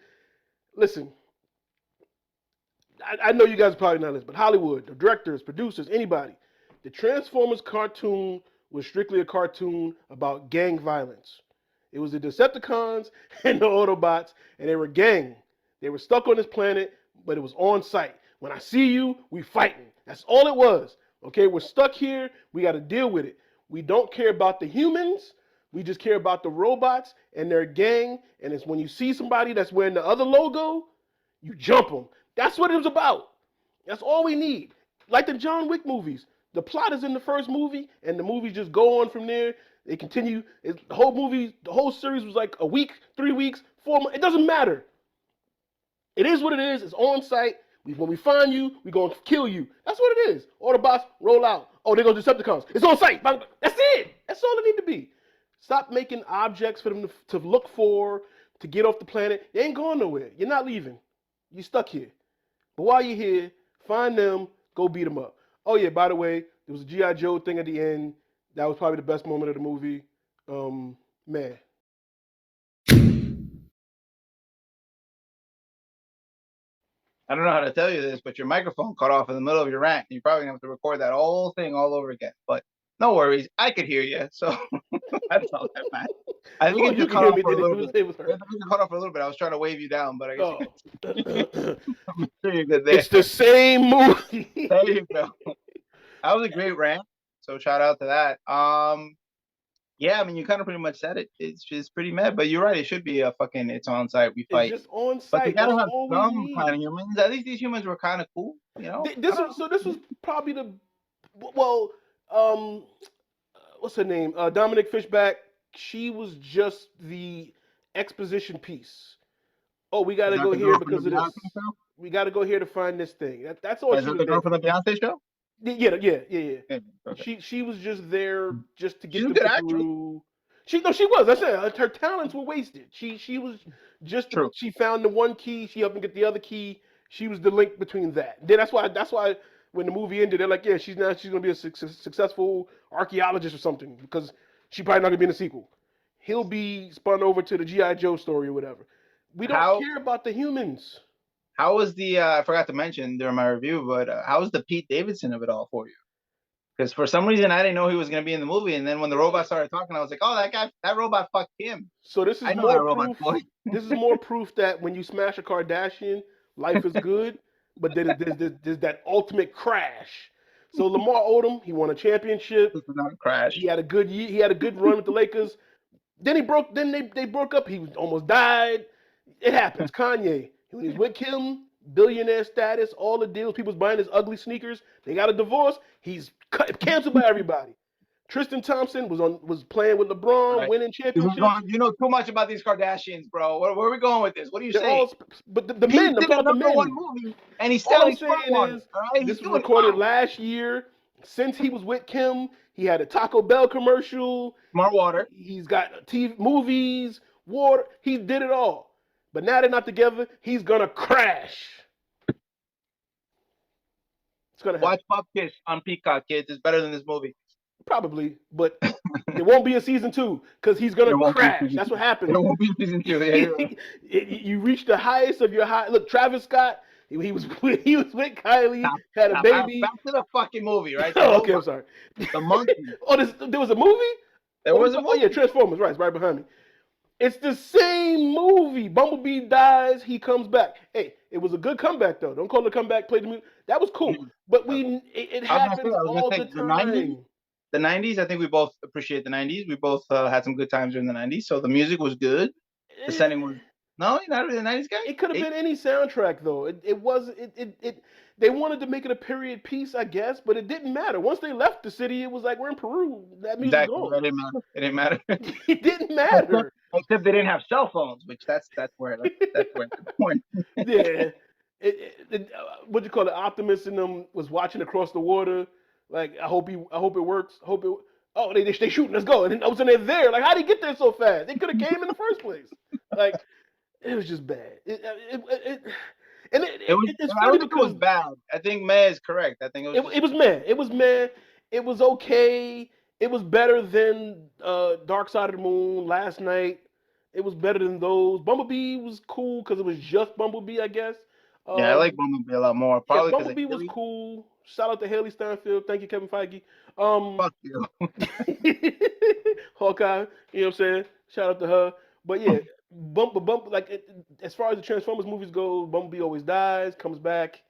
Listen, I know you guys are probably not listening, but Hollywood, the directors, producers, anybody, the Transformers cartoon was strictly a cartoon about gang violence. It was the Decepticons and the Autobots, and they were gang. They were stuck on this planet, but it was on site. When I see you, we fighting. That's all it was. Okay, we're stuck here. We got to deal with it. We don't care about the humans, We just care about the robots and their gang. And it's when you see somebody that's wearing the other logo, you jump them. That's what it was about. That's all we need. Like the John Wick movies. The plot is in the first movie, and the movies just go on from there. They continue. The whole movie, the whole series was like a week, 3 weeks, 4 months. It doesn't matter. It is what it is. It's on site. When we find you, we're going to kill you. That's what it is. Autobots, roll out. Oh, they're going to Decepticons. It's on site. That's it. That's all it need to be. Stop making objects for them to look for, to get off the planet. They ain't going nowhere. You're not leaving. You're stuck here. But while you're here, find them, go beat them up. Oh, yeah, by the way, there was a G.I. Joe thing at the end. That was probably the best moment of the movie. Man. I don't know how to tell you this, but your microphone cut off in the middle of your rant. You're probably going to have to record that whole thing all over again. But no worries. I could hear you. So that's all that matters. I think it just cut off for a little bit. Cut off for a little bit. I was trying to wave you down, but I guess I'm sure you're good there. It's the same movie. There you go. That was a great rant. So shout out to that. Yeah, I mean, you kind of pretty much said it. It's just pretty mad, but you're right. It should be a fucking. It's on site. We fight. It's just on site. But you gotta have some kind of humans. At least these humans were kind of cool, you know. This was probably the what's her name? Dominic Fishback. She was just the exposition piece. Oh, we got to go here because of this. We got to go here to find this thing. That's all. Is that the girl from the Beyonce show? Yeah. Okay. She was just there just to get them through. She was. I said her talents were wasted. She was just True. She found the one key. She helped him get the other key. She was the link between that. Then that's why when the movie ended, they're like, yeah, she's gonna be a successful archaeologist or something because she's probably not gonna be in the sequel. He'll be spun over to the G.I. Joe story or whatever. We don't care about the humans. How was the, I forgot to mention during my review, but how was the Pete Davidson of it all for you? Because for some reason, I didn't know he was going to be in the movie. And then when the robot started talking, I was like, oh, that robot fucked him. So this is more proof that when you smash a Kardashian, life is good. But there's that ultimate crash. So Lamar Odom, he won a championship. This is not a crash. He had a good year. He had a good run with the Lakers. Then they broke up. He almost died. It happens. Kanye. When he's with Kim, billionaire status, all the deals, people's buying his ugly sneakers. They got a divorce. He's canceled by everybody. Tristan Thompson was playing with LeBron, winning championships. You know too much about these Kardashians, bro. Where are we going with this? What are you saying? But the men, did a number one movie, and he's selling one. This was recorded last year. Since he was with Kim, he had a Taco Bell commercial. Smart water. He's got TV, movies, water. He did it all. But now they're not together. He's gonna crash. It's gonna happen. Watch Pop Kiss on Peacock, kids. It's better than this movie. Probably, but there won't be a season 2 because he's gonna crash. That's what happens. There won't be a season 2. You reach the highest of your high. Look, Travis Scott. He was with Kylie, had a baby. Back to the fucking movie, right? Oh, okay, I'm sorry. The monkey. There was a movie? There was a movie? Oh, yeah, Transformers, right? It's right behind me. It's the same movie. Bumblebee dies, he comes back. Hey, it was a good comeback, though. Don't call it a comeback, play the music. That was cool. But it happens all the time. The 90s, I think we both appreciate the 90s. We both had some good times during the 90s. So the music was good. The setting was... No, you're not really a 90s guy? It could have been any soundtrack, though. They wanted to make it a period piece, I guess, but it didn't matter. Once they left the city, it was like, we're in Peru. That music gone. It didn't matter. It didn't matter. Except they didn't have cell phones, which that's where the point. Yeah. What you call it? Optimus in them was watching across the water. Like, I hope it works. Oh, they shooting. Let's go. And then all of a sudden they're there. Like, how'd he get there so fast? They could have came in the first place. Like, it was just bad. It's funny because it was bad. I think Meh is correct. I think it was Meh. It was Meh. It was okay. It was better than Dark Side of the Moon, Last Night. It was better than those. Bumblebee was cool because it was just Bumblebee, I guess. Yeah, I like Bumblebee a lot more. Probably Bumblebee was cool. Shout out to Haley Steinfeld. Thank you, Kevin Feige. Fuck you. Hawkeye. You know what I'm saying? Shout out to her. But yeah, as far as the Transformers movies go, Bumblebee always dies, comes back.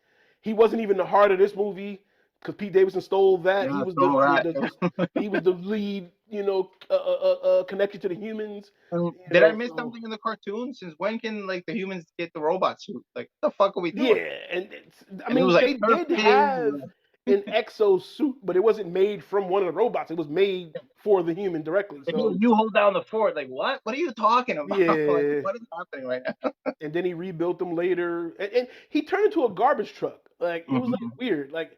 He wasn't even the heart of this movie because Pete Davidson stole that. He was the lead connection to the humans. Did I miss So, something in the cartoon? Since when can like the humans get the robot suit? Like, what the fuck are we yeah, doing? and I And it was mean like they Turf did Pig. have an exo suit, but it wasn't made from one of the robots. It was made for the human directly. So You hold down the fort. Like, what? What are you talking about? Like, yeah, what is happening right now? and then he rebuilt them later, and he turned into a garbage truck. Like it was like weird. Like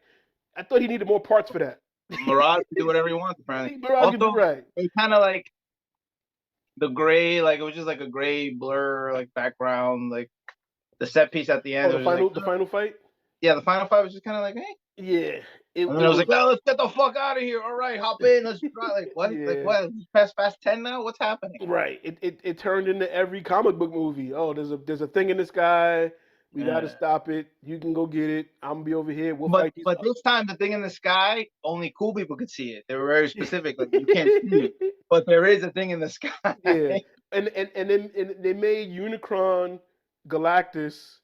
I thought he needed more parts for that. Mirage can do whatever he wants, apparently. Mirage could do Also, right. it kind of like the gray, like it was just like a gray blur, like background, like the set piece at the end. Oh, Was just like, the final fight. yeah, the final fight was just kind of like, hey. Yeah, And then I was like, oh, let's get the fuck out of here. All right, hop in. Let's try. Like, what? Yeah. Like, what? Past Fast 10 now? What's happening? Right. It turned into every comic book movie. Oh, there's a thing in the sky. We got to stop it. You can go get it. I'm gonna be over here. We'll fight these. But this time, the thing in the sky, only cool people could see it. They were very specific. Like, you can't see it, but there is a thing in the sky. Yeah. And then they made Unicron, Galactus,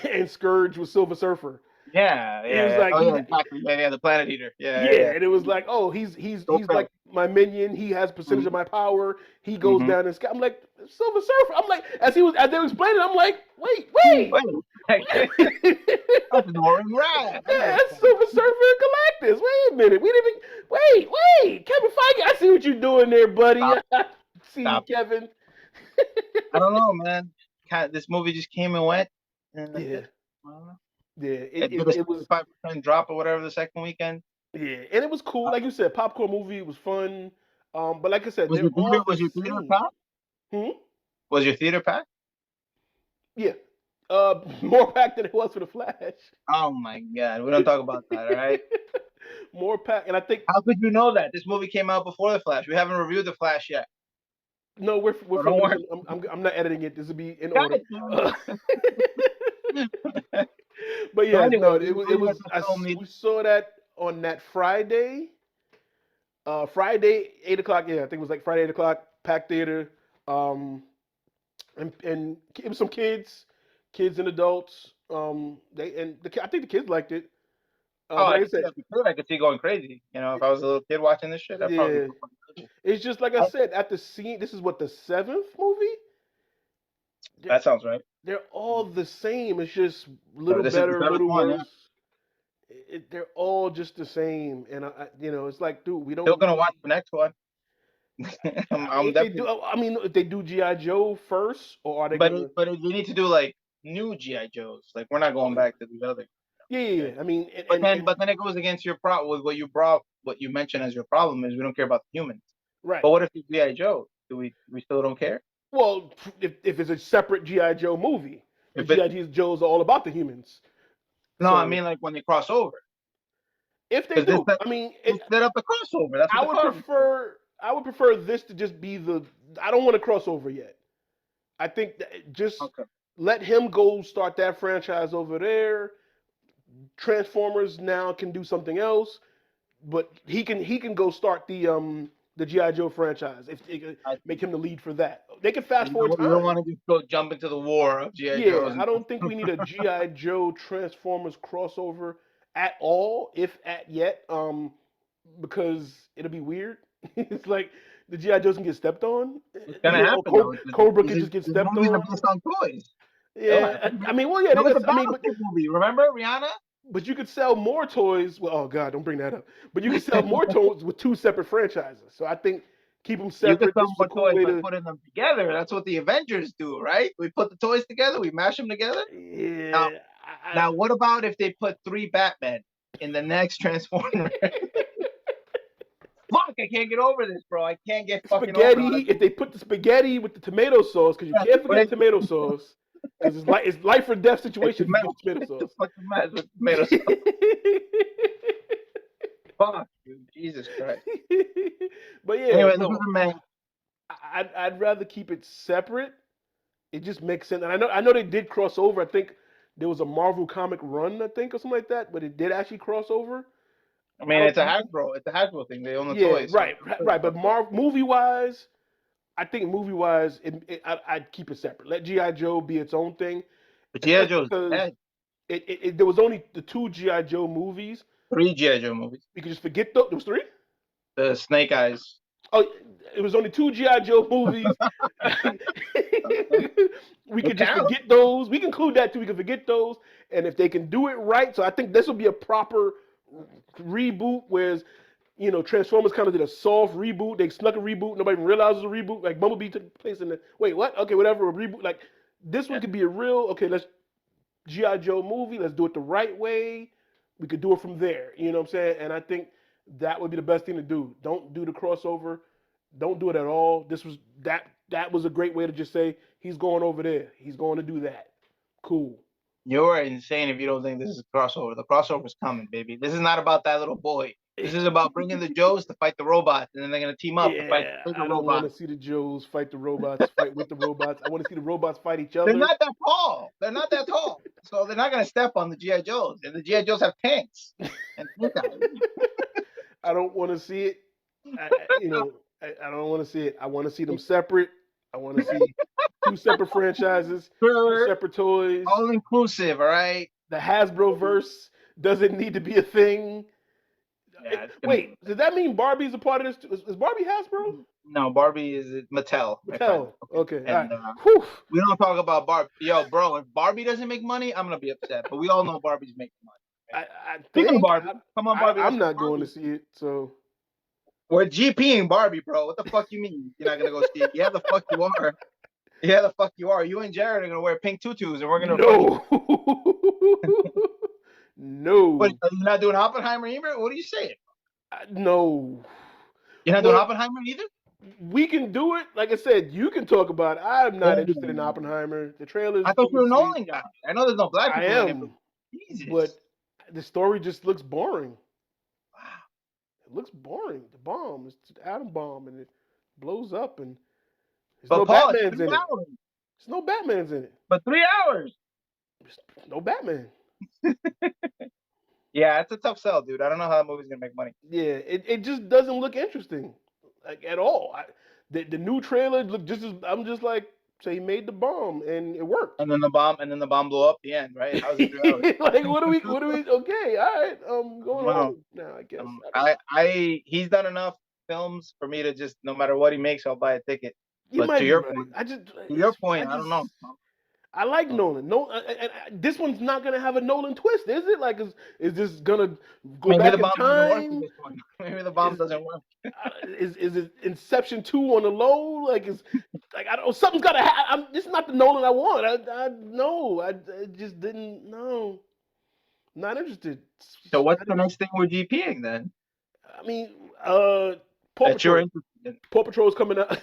and Scourge with Silver Surfer. Yeah. It was like, exactly. Yeah, the Planet Eater. Yeah. And it was like, oh, he's like my minion. He has percentage of my power. He goes down in the sky. I'm like, Silver Surfer. I'm like, as they were explaining, I'm like, wait. That's Norman Rad. Yeah, that's Silver Surfer and Galactus. Wait a minute. We didn't even wait. Kevin Feige, I see what you're doing there, buddy. Stop. Kevin. I don't know, man. This movie just came and went. And it was 5% drop or whatever the second weekend. Yeah, and it was cool. Like you said, popcorn movie. It was fun. But like I said, was your theater packed? Was your theater packed? Yeah. More packed than it was for the Flash. Oh my God, we don't talk about that, all right? More packed, and I think. How could you know that? This movie came out before the Flash. We haven't reviewed the Flash yet. No, I'm not editing it. This will be in order. But yeah, no, it was. We saw that on that Friday. Friday 8 o'clock. Yeah, I think it was like Friday 8 o'clock. Packed theater. And it was some kids and adults. I think the kids liked it. I could see going crazy. You know, if I was a little kid watching this shit, I'd probably. It's just like I said. At the scene, this is what the 7th movie. That sounds right. They're all the same. It's just little better, little worse. They're all just the same, and it's like, dude, we don't. Still gonna watch the next one. If they do GI Joe first, or are they? But you need to do like new GI Joes. Like we're not going back to these other. Yeah. I mean, but then it goes against your problem with what you mentioned as your problem is we don't care about the humans. Right. But what if it's GI Joe? Do we still don't care? Well, if it's a separate GI Joe movie, the GI Joes are all about the humans. No, I mean like when they cross over. If they do, set up a crossover. That's what I would prefer this to just be I don't want a crossover yet. I think let him go start that franchise over there. Transformers now can do something else, but he can go start the GI Joe franchise if they make him the lead for that. They can fast forward time. You don't want to just go jump into the war of GI Joes. I don't think we need a GI Joe Transformers crossover at all, if at yet, because it'll be weird. It's like the GI Joes can get stepped on. It's gonna happen. Cobra can just get stepped on. Based on toys. Yeah, remember Rihanna? But you could sell more toys. Well, oh God, don't bring that up. But you could sell more toys with 2 separate franchises. So I think keep them separate. You could sell more toys by putting them together. That's what the Avengers do, right? We put the toys together, we mash them together. Yeah. Now what about if they put 3 Batmen in the next Transformer? Fuck, I can't get over this, bro. I can't get fucking spaghetti. Over it. If they put the spaghetti with the tomato sauce, because you can't forget tomato sauce. Because it's life or death situation. Tomato sauce. With tomato sauce. Fuck, dude. Jesus Christ. But yeah, anyway, I'd rather keep it separate. It just makes sense. And I know they did cross over. I think there was a Marvel comic run, I think, or something like that. But it did actually cross over. I mean, it's a Hasbro. It's a Hasbro thing. They own the toys. Right. But movie-wise, I think movie-wise, I'd keep it separate. Let G.I. Joe be its own thing. But G.I. Joe's dead. There was only the 2 G.I. Joe movies. 3 G.I. Joe movies. You could just forget those. There was 3? The Snake Eyes. Oh, it was only 2 GI Joe movies. We It could just counts. forget those. We can include that too. We can forget those, and if they can do it right, so I think this will be a proper reboot. Whereas, Transformers kind of did a soft reboot. They snuck a reboot. Nobody even realized it was a reboot. Like Bumblebee took place in the wait, what? Okay, whatever. A reboot. Like this one could be a real. Okay, let's GI Joe movie. Let's do it the right way. We could do it from there. You know what I'm saying? And I think that would be the best thing to do. Don't do the crossover. Don't do it at all. This was that. That was a great way to just say he's going over there. He's going to do that. Cool. You're insane if you don't think this is a crossover. The crossover's coming, baby. This is not about that little boy. This is about bringing the Joes to fight the robots, and then they're gonna team up to fight Yeah, the I don't want to robots. see the Joes fight the robots, fight with the robots. I want to see the robots fight each They're other. not that tall. They're not that tall, so they're not gonna step on the GI Joes. And the GI Joes have tanks and tank guys. I don't want to see it. I don't want to see it. I want to see them separate. I want to see 2 separate franchises, 2 separate toys. All inclusive, all right. The Hasbro verse doesn't need to be a thing. Yeah, Wait, does that mean Barbie's a part of this too? Is Barbie Hasbro? No, Barbie is Mattel. my friend. Mattel. Okay. And All right. Whew. we don't talk about Barbie. Yo, bro, if Barbie doesn't make money, I'm gonna be upset. But we all know Barbie's making money. I Speaking think of Barbie, come on, Barbie. I'm not Barbie. going to see it. So We're GPing Barbie, bro. What the fuck you mean you're not gonna go see it? Yeah, the fuck you are. Yeah, the fuck you are. You and Jared are gonna wear pink tutus, and we're gonna. no. No. What, are you not doing Oppenheimer either? What are you saying? No. You're not doing Oppenheimer either? We can do it. Like I said, you can talk about it. I'm not interested in Oppenheimer. The trailers. I thought you were a Nolan guy. I know there's no black people in it, but Jesus. But the story just looks boring. Wow. It looks boring. The bomb, it's an atom bomb, and it blows up, and there's But no Paul, Batmans it's in 3 it. hours. There's no Batmans in it. But 3 hours. There's no Batman. Yeah, it's a tough sell, dude. I don't know how that movie's gonna make money. Yeah, it just doesn't look interesting, like at all. The new trailer looked just as I'm just like, say he made the bomb and it worked. And then the bomb blew up the end, right? How's it 3 hours? Like what do we? Okay, all right, going on now. I guess. He's done enough films for me to just no matter what he makes, I'll buy a ticket. You But to your point, I don't know. I like Nolan. No, this one's not gonna have a Nolan twist, is it? Like, is this gonna go Maybe back the in bomb doesn't work time? for this one. Maybe the bomb doesn't work. Is it Inception 2 on the low? Like, I don't know. Something's gotta happen. This is not the Nolan I want. I just didn't. No, not interested. So what's the next thing we're GPing then? I mean, Paw Patrol. Paw Patrol's coming out.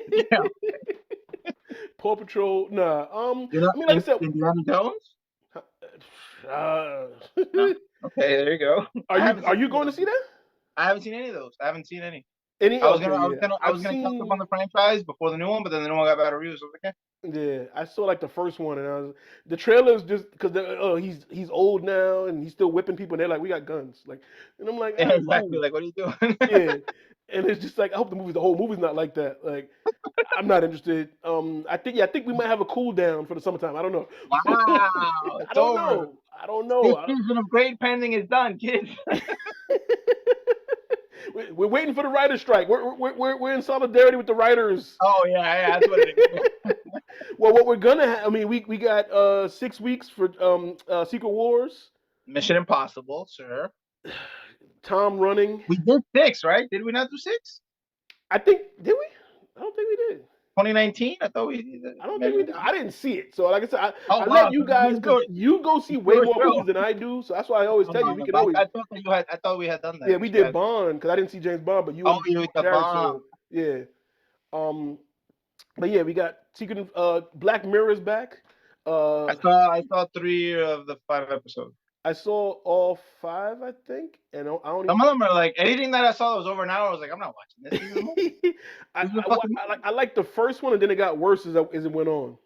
Yeah. Paw Patrol, nah. Like I said, Indiana Jones. Okay, there you go. Are you going to see that? I haven't seen any of those. I haven't seen any. I was gonna touch up on the franchise before the new one, but then the new one got bad reviews. So okay. Yeah, I saw like the first one, and the trailers just because he's old now and he's still whipping people, and they're like, we got guns, like, and I'm like, yeah, exactly, like, what are you doing? Yeah, and it's just like I hope the whole movie's not like that. Like, I'm not interested. I think we might have a cool down for the summertime. I don't know. Wow, I don't know. This season of grade pending is done, kids. We're waiting for the writer's strike. We're in solidarity with the writers. Oh yeah, that's what it is. Well, what we're gonna have, I mean, we got 6 weeks for Secret Wars. Mission Impossible, sir. Tom running. We did 6, right? Did we not do 6? I think did we? I don't think we did. 2019? I thought we did. I don't think we did. I didn't see it. So like I said, I wow. let you guys, because you go see way more movies than I do. So that's why I always tell you we can always. I thought we had done that. Yeah, we did Bond because I didn't see James Bond, but you. Oh, you did Bond. Yeah. But yeah, we got Secret. Black Mirror is back. I saw 3 of the 5 episodes. I saw all 5, I think, and I don't. Some of them are like anything that I saw that was over an hour. I was like, I'm not watching this. I like the first one, and then it got worse as it went on.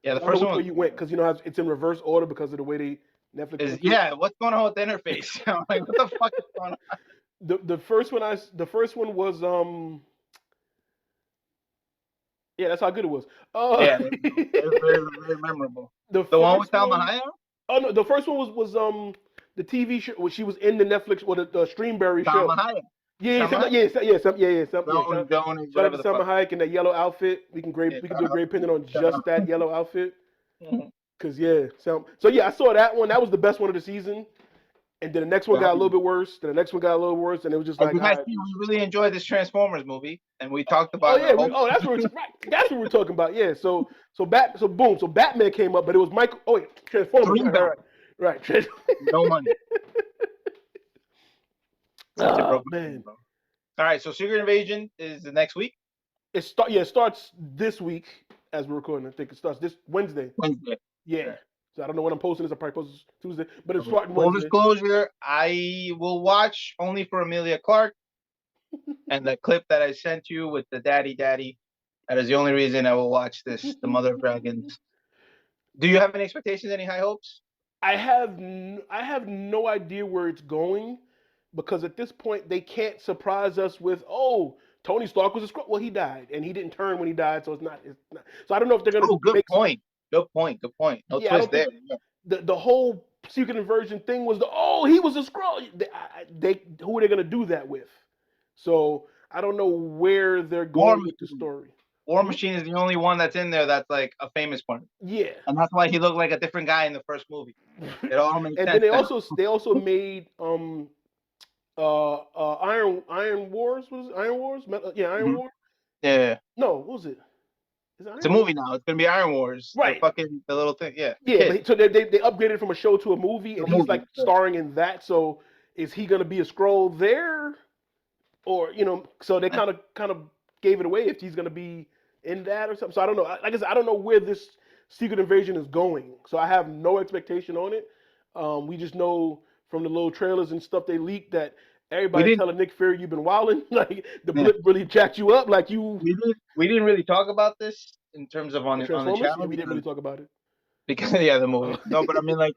Yeah, the first one. Where you went, because you know how it's in reverse order because of the way they Netflix. Yeah, what's going on with the interface? I'm like, what the fuck is going on? The first one was yeah, that's how good it was. Yeah, it was very, very memorable. The one with Salma Hayek? Oh no, the first one was the TV show where she was in the Netflix or the Streamberry show. Salma Hayek. Yeah, Salma Hayek? yeah. Jones, Shout out whatever to the Summer fuck. Hayek and that yellow outfit. We can Yeah, do a great opinion on shout just out. that yellow outfit. Mhm. Cause yeah, so yeah, I saw that one. That was the best one of the season. And then the next one got a little bit worse. Then the next one got a little worse, and it was just As like, you all guys right. see, we really enjoyed this Transformers movie, and we talked Oh about it yeah, a whole. that's what right. That's what we're talking about. Yeah. So Batman came up, but it was Michael. Oh wait, Transformers. Three back, Right. no money. Such a Oh broken man, man, bro. All right, so Secret Invasion is the next week, it starts this week as we're recording. I think it starts this Wednesday. Wednesday. Yeah. Okay. So I don't know when I'm posting this. I probably post this Tuesday, but it's So, starting full Wednesday. disclosure, I will watch only for Amelia Clark and the clip that I sent you with the daddy. That is the only reason I will watch this. The Mother of Dragons. Do you have any expectations? Any high hopes? I have no idea where it's going because at this point they can't surprise us with Tony Stark was a Skrull. Well, he died and he didn't turn when he died, so it's not. So I don't know if they're gonna Oh, good make. point. Good point. Good point. No Yeah, I twist don't think there. the whole secret inversion thing was he was a Skrull. They who are they gonna do that with? So I don't know where they're War going with the Machine. story. War Machine is the only one that's in there that's like a famous one, Yeah. and that's why he looked like a different guy in the first movie. It all makes And sense. then now. they also made Iron Wars was it Iron Wars? Iron Mhm. War? Yeah, No, what was it? Is it it's a Iron movie War? now. It's gonna be Iron Wars. Right. The little thing. Yeah, the Yeah, kid. but so they upgraded from a show to a movie, and The he's movie. like starring in that. So is he gonna be a Skrull there, or So they kind of gave it away if he's gonna be in that or something. So I don't know. Like I said, I don't know where this Secret Invasion is going. So I have no expectation on it. We just know from the little trailers and stuff they leaked that We everybody's didn't. telling Nick Fury you've been wilding. Like the Yeah, blip really jacked you up. Like you we didn't really talk about this in terms of on the Transformers. Yeah, channel we didn't really talk about it. because yeah, the Oh. movie. No, but I mean like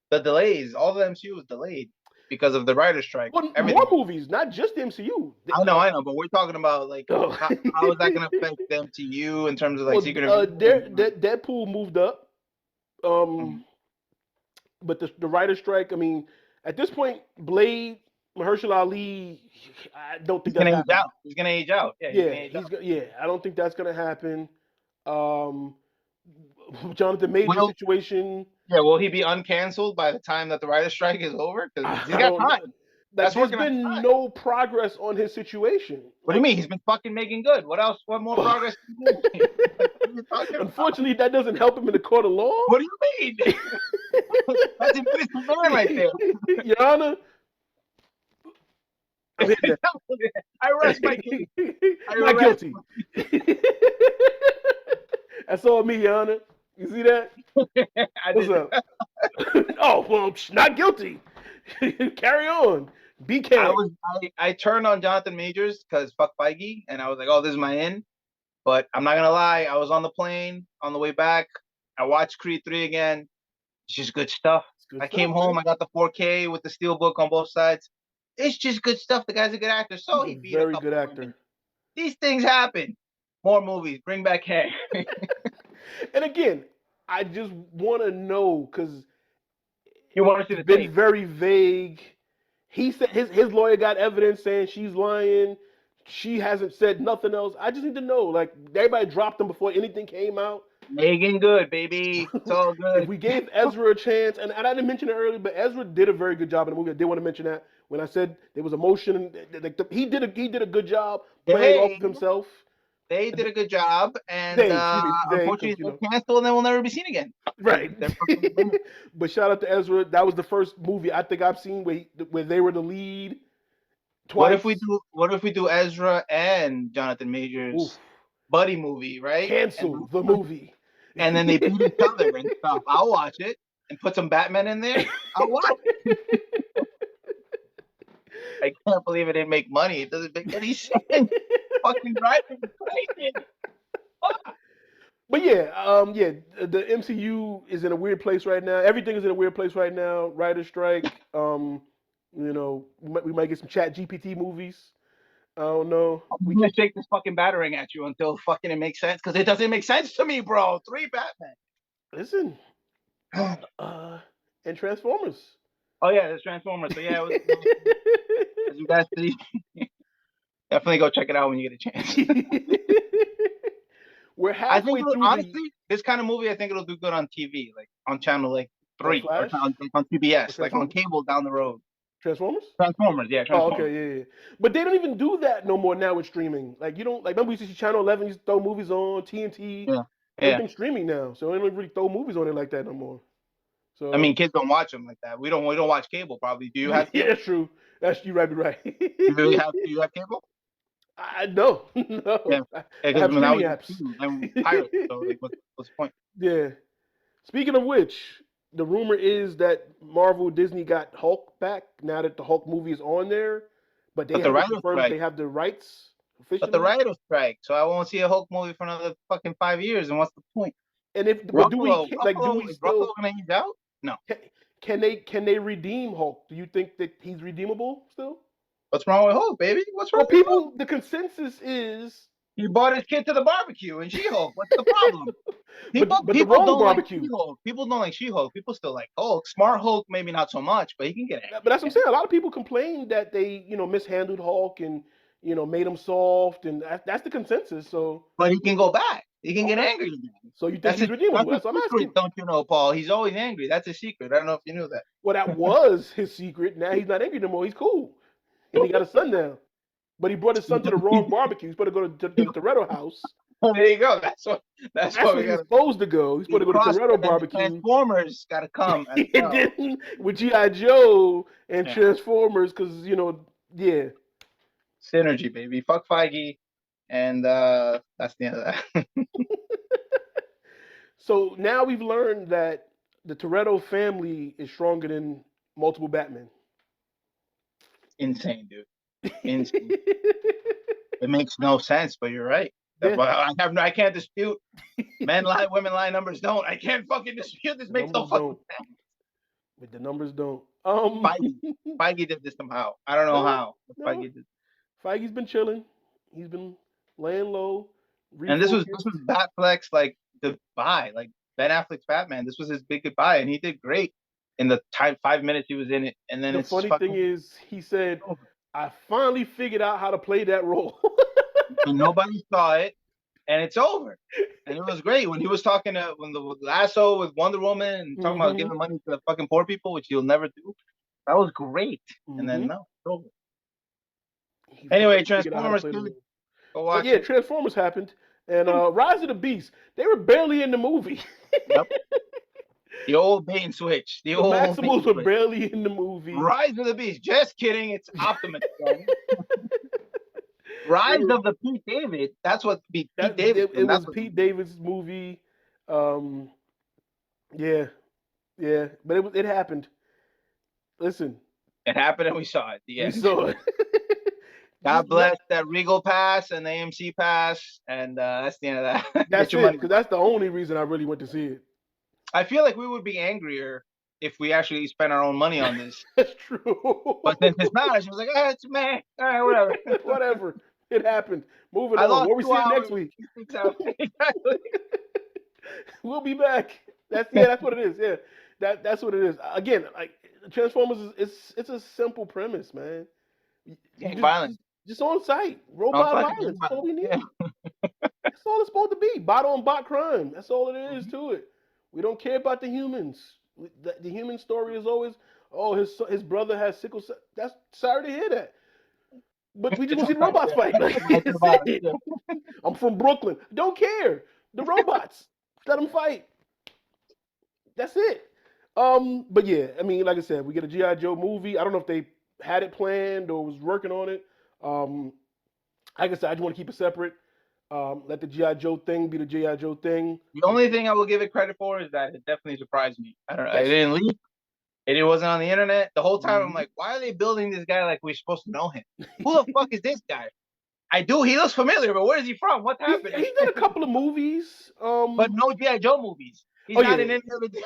the delays. All the MCU was delayed because of the writer's strike. Well, Everything. more movies, not just the MCU. I know, but we're talking about like Oh. how is that going to affect the MCU in terms of like Well, Secret Invasion? Deadpool moved up. Mhm. But the writer's strike. I mean, at this point, Blade, Mahershala Ali, I don't think He's that's gonna age happening. out. He's gonna age out. Yeah, I don't think that's gonna happen. Jonathan Major's situation. Yeah, will he be uncanceled by the time that the writer's strike is over? Because he's I got don't know. time. Like, That's there's working on been time. no progress on his situation. What do you mean? He's been fucking making good. What else? What more progress? What are you talking about? Unfortunately, that doesn't help him in the court of law. What do you mean? That's invisible man right there. Your Honor, I'm hitting that. I rest my case. Not guilty. That's all me, Your Honor. You see that? What's up? Oh, well, not guilty. Carry on. Be careful. I turned on Jonathan Majors because fuck Feige, and I was like, oh, this is my in. But I'm not gonna lie, I was on the plane on the way back. I watched Creed 3 again. It's just good stuff. I came home, I got the 4K with the steelbook on both sides. It's just good stuff. The guy's a good actor. So he beat a very couple good of actor. women. These things happen. More movies. Bring back Hank. And again, I just want to know because You want to see the it's been tape. very vague. He said his lawyer got evidence saying she's lying. She hasn't said nothing else. I just need to know. Like everybody dropped them before anything came out. Making good, baby. It's all good. If we gave Ezra a chance, and I didn't mention it earlier, but Ezra did a very good job in the movie. I did want to mention that when I said there was emotion, he did a good job playing off of himself. They did a good job, and unfortunately, they're canceled, and they will never be seen again. Right. But shout out to Ezra. That was the first movie I think I've seen where they were the lead. Twice. What if we do Ezra and Jonathan Majors buddy movie, right? Cancel the movie. And then they beat each other and stuff. I'll watch it and put some Batman in there. I'll watch it. I can't believe it didn't make money. It doesn't make any sense. Fucking driving crazy. But the MCU is in a weird place right now. Everything is in a weird place right now. Writer's strike. We might get some Chat GPT movies. I don't know. We can shake this fucking battering at you until fucking it makes sense, because it doesn't make sense to me, bro. 3 Batman. Listen. And Transformers. Oh yeah, there's Transformers. So yeah, as you guys see, Definitely go check it out when you get a chance. We're I think halfway through honestly, this kind of movie, I think it'll do good on TV, like on channel like 3 or Flash on TBS, like on Transformers. cable down the road. Transformers. Transformers, yeah, Oh, Transformers. okay, yeah. But they don't even do that no more now with streaming. Like you don't like. Remember we used to see Channel 11 used to throw movies on TNT. Yeah, yeah. Everything's streaming now, so they don't really throw movies on it like that no more. So I mean, kids don't watch them like that. We don't watch cable. Probably. Do you have yeah, cable? that's true. That's you right. Do you have cable? I no, no. Yeah, I because have when I streaming was apps. I'm pirate. So like, what's the point? Yeah. Speaking of which, the rumor is that Marvel Disney got Hulk back now that the Hulk movie is on there, but they But the haven't writer's confirmed strike. they have the rights officially. But the writer's strike. So I won't see a Hulk movie for another fucking 5 years. And what's the point? And if but do we like do we is still Ruffalo gonna age out? No. can they redeem Hulk? Do you think that he's redeemable still? What's wrong with Hulk, baby? What's wrong Well, with Hulk? people, the consensus is He brought his kid to the barbecue and She-Hulk. What's the problem? but the People wrong don't barbecue. like She-Hulk. People don't like She-Hulk. People still like Hulk. Smart Hulk, maybe not so much, but he can get angry. But that's what I'm saying. A lot of people complain that they, mishandled Hulk and, made him soft, and that's the consensus. So, But he can go back. He can get angry again. So you think he's redeemable? That's what I'm asking. Don't you know, Paul? He's always angry. That's a secret. I don't know if you knew that. Well, that was his secret. Now he's not angry no more. He's cool, and he got a son now. But he brought his son to the wrong barbecue. He's supposed to go to the Toretto house. There you go. That's what he's supposed to go. He's supposed to go to Toretto barbecue. Transformers got to come. He didn't with G.I. Joe and Transformers because yeah. Synergy, baby. Fuck Feige, and that's the end of that. So now we've learned that the Toretto family is stronger than multiple Batmen. Insane, dude. Insane. It makes no sense, but you're right. Yeah. I can't dispute. Men lie, women lie, numbers don't. I can't fucking dispute. This makes no fucking sense. But the numbers don't. Feige did this somehow. I don't know how. No. Feige did. Feige's been chilling. He's been laying low. And this was Batfleck's like goodbye, like Ben Affleck's Batman. This was his big goodbye, and he did great in the 5 minutes he was in it. And then the funny thing is, he said, "I finally figured out how to play that role." And nobody saw it, and it's over. And it was great when he was talking when the lasso with Wonder Woman and talking about giving money to the fucking poor people, which he'll never do. That was great. And then no, it's over. Anyway, Transformers 2. Go watch it. Transformers happened, and Rise of the Beast. They were barely in the movie. Yep. The old bait and switch. The old Maximals were barely in the movie. Rise of the Beast. Just kidding. It's Optimus. Rise of the Pete David. That's what Pete David. It was Pete David's movie. Yeah, but it happened. Listen, it happened and we saw it. We saw it. God bless that Regal pass and the AMC pass, and that's the end of that. That's it, because that's the only reason I really went to see it. I feel like we would be angrier if we actually spent our own money on this. That's true. But then his manager was like, it's meh. All right, whatever. Whatever. It happened. Moving on. What we see next week? Exactly. We'll be back. That's what it is. Yeah. That's what it is. Again, like Transformers it's a simple premise, man. Violence. Just on site. Robot violence. That's all we need. Yeah. That's all it's supposed to be. Bot on bot crime. That's all it is to it. We don't care about the humans. The human story is always, his brother has sickle cell. That's sorry to hear that. But we just want to see the robots fight. I'm from Brooklyn. Don't care. The robots. Let them fight. That's it. But yeah, I mean, like I said, we get a G.I. Joe movie. I don't know if they had it planned or was working on it. Like I said, I just want to keep it separate. Let the G.I. Joe thing be the G.I. Joe thing. The only thing I will give it credit for is that it definitely surprised me. I don't know. It didn't leak. It wasn't on the internet. The whole time I'm like, why are they building this guy like we're supposed to know him? Who the fuck is this guy? I do. He looks familiar, but where is he from? What happened? He's done a couple of movies. But no G.I. Joe movies. He's not in any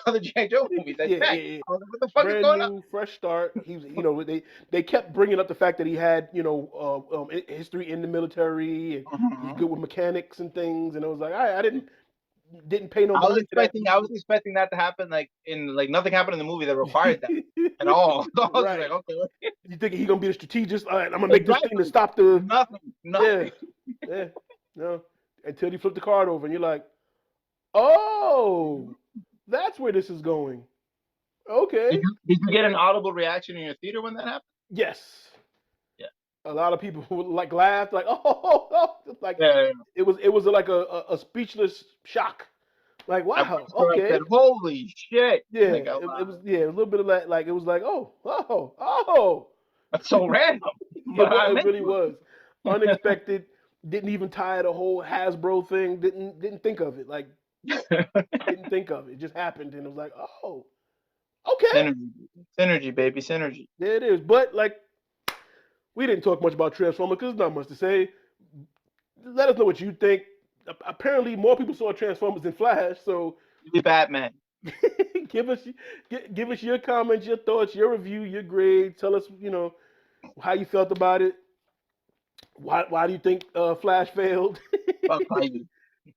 other G.I. Joe movies. What the fuck is going on? Fresh start. He's, they kept bringing up the fact that he had, history in the military and he's good with mechanics and things. And I was like, I didn't didn't pay no I was mind to that. expecting that to happen. Like nothing happened in the movie that required that at all. So I was Right. like, okay, You thinking he gonna be the strategist? All right, I'm gonna make this thing to exactly. stop the. Nothing. Yeah. No. Until you flip the card over and you're like, oh, that's where this is going. Okay. Did you get an audible reaction in your theater when that happened? Yes. Yeah. A lot of people like laughed, like, oh, like Yeah. it was like a speechless shock. Like, wow, I okay. said, holy shit. Yeah, Like, it was a little bit of that. Like it was like, oh. That's so random. But It really was unexpected. Didn't even tie the whole Hasbro thing. Didn't think of it. Like didn't think of it. It just happened, and it was like, oh, okay. Synergy, baby, synergy. There it is. But like, we didn't talk much about Transformers because there's not much to say. Let us know what you think. Apparently, more people saw Transformers than Flash, so Be Batman. give us your comments, your thoughts, your review, your grade. Tell us, how you felt about it. Why do you think Flash failed? Fuck Feige.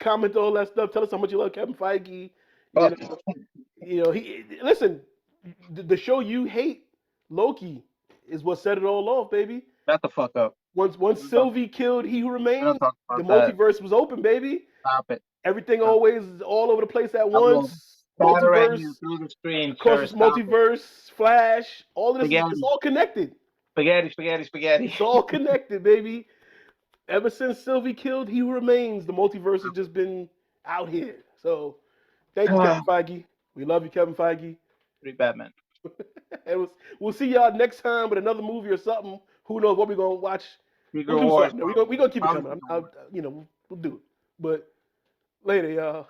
Comment all that stuff. Tell us how much you love Kevin Feige. Fuck. He listen. The show you hate, Loki, is what set it all off, baby. Shut the fuck up. Once Sylvie killed He Who Remains, Talk the about that. multiverse was open, baby. Stop it. Everything always all over the place at will once. Battering you Multiverse, through the screen, across sir. this Stop it. multiverse, Flash, all of this Spaghetti. it's all connected. Spaghetti. It's all connected, baby. Ever since Sylvie killed He Who Remains, the multiverse has just been out here. So, thank you, Kevin Feige. We love you, Kevin Feige. Pretty Batman. We'll see y'all next time with another movie or something. Who knows what we're gonna watch? We'll do Wars, something. We're gonna keep it coming. We'll do it. But later, y'all.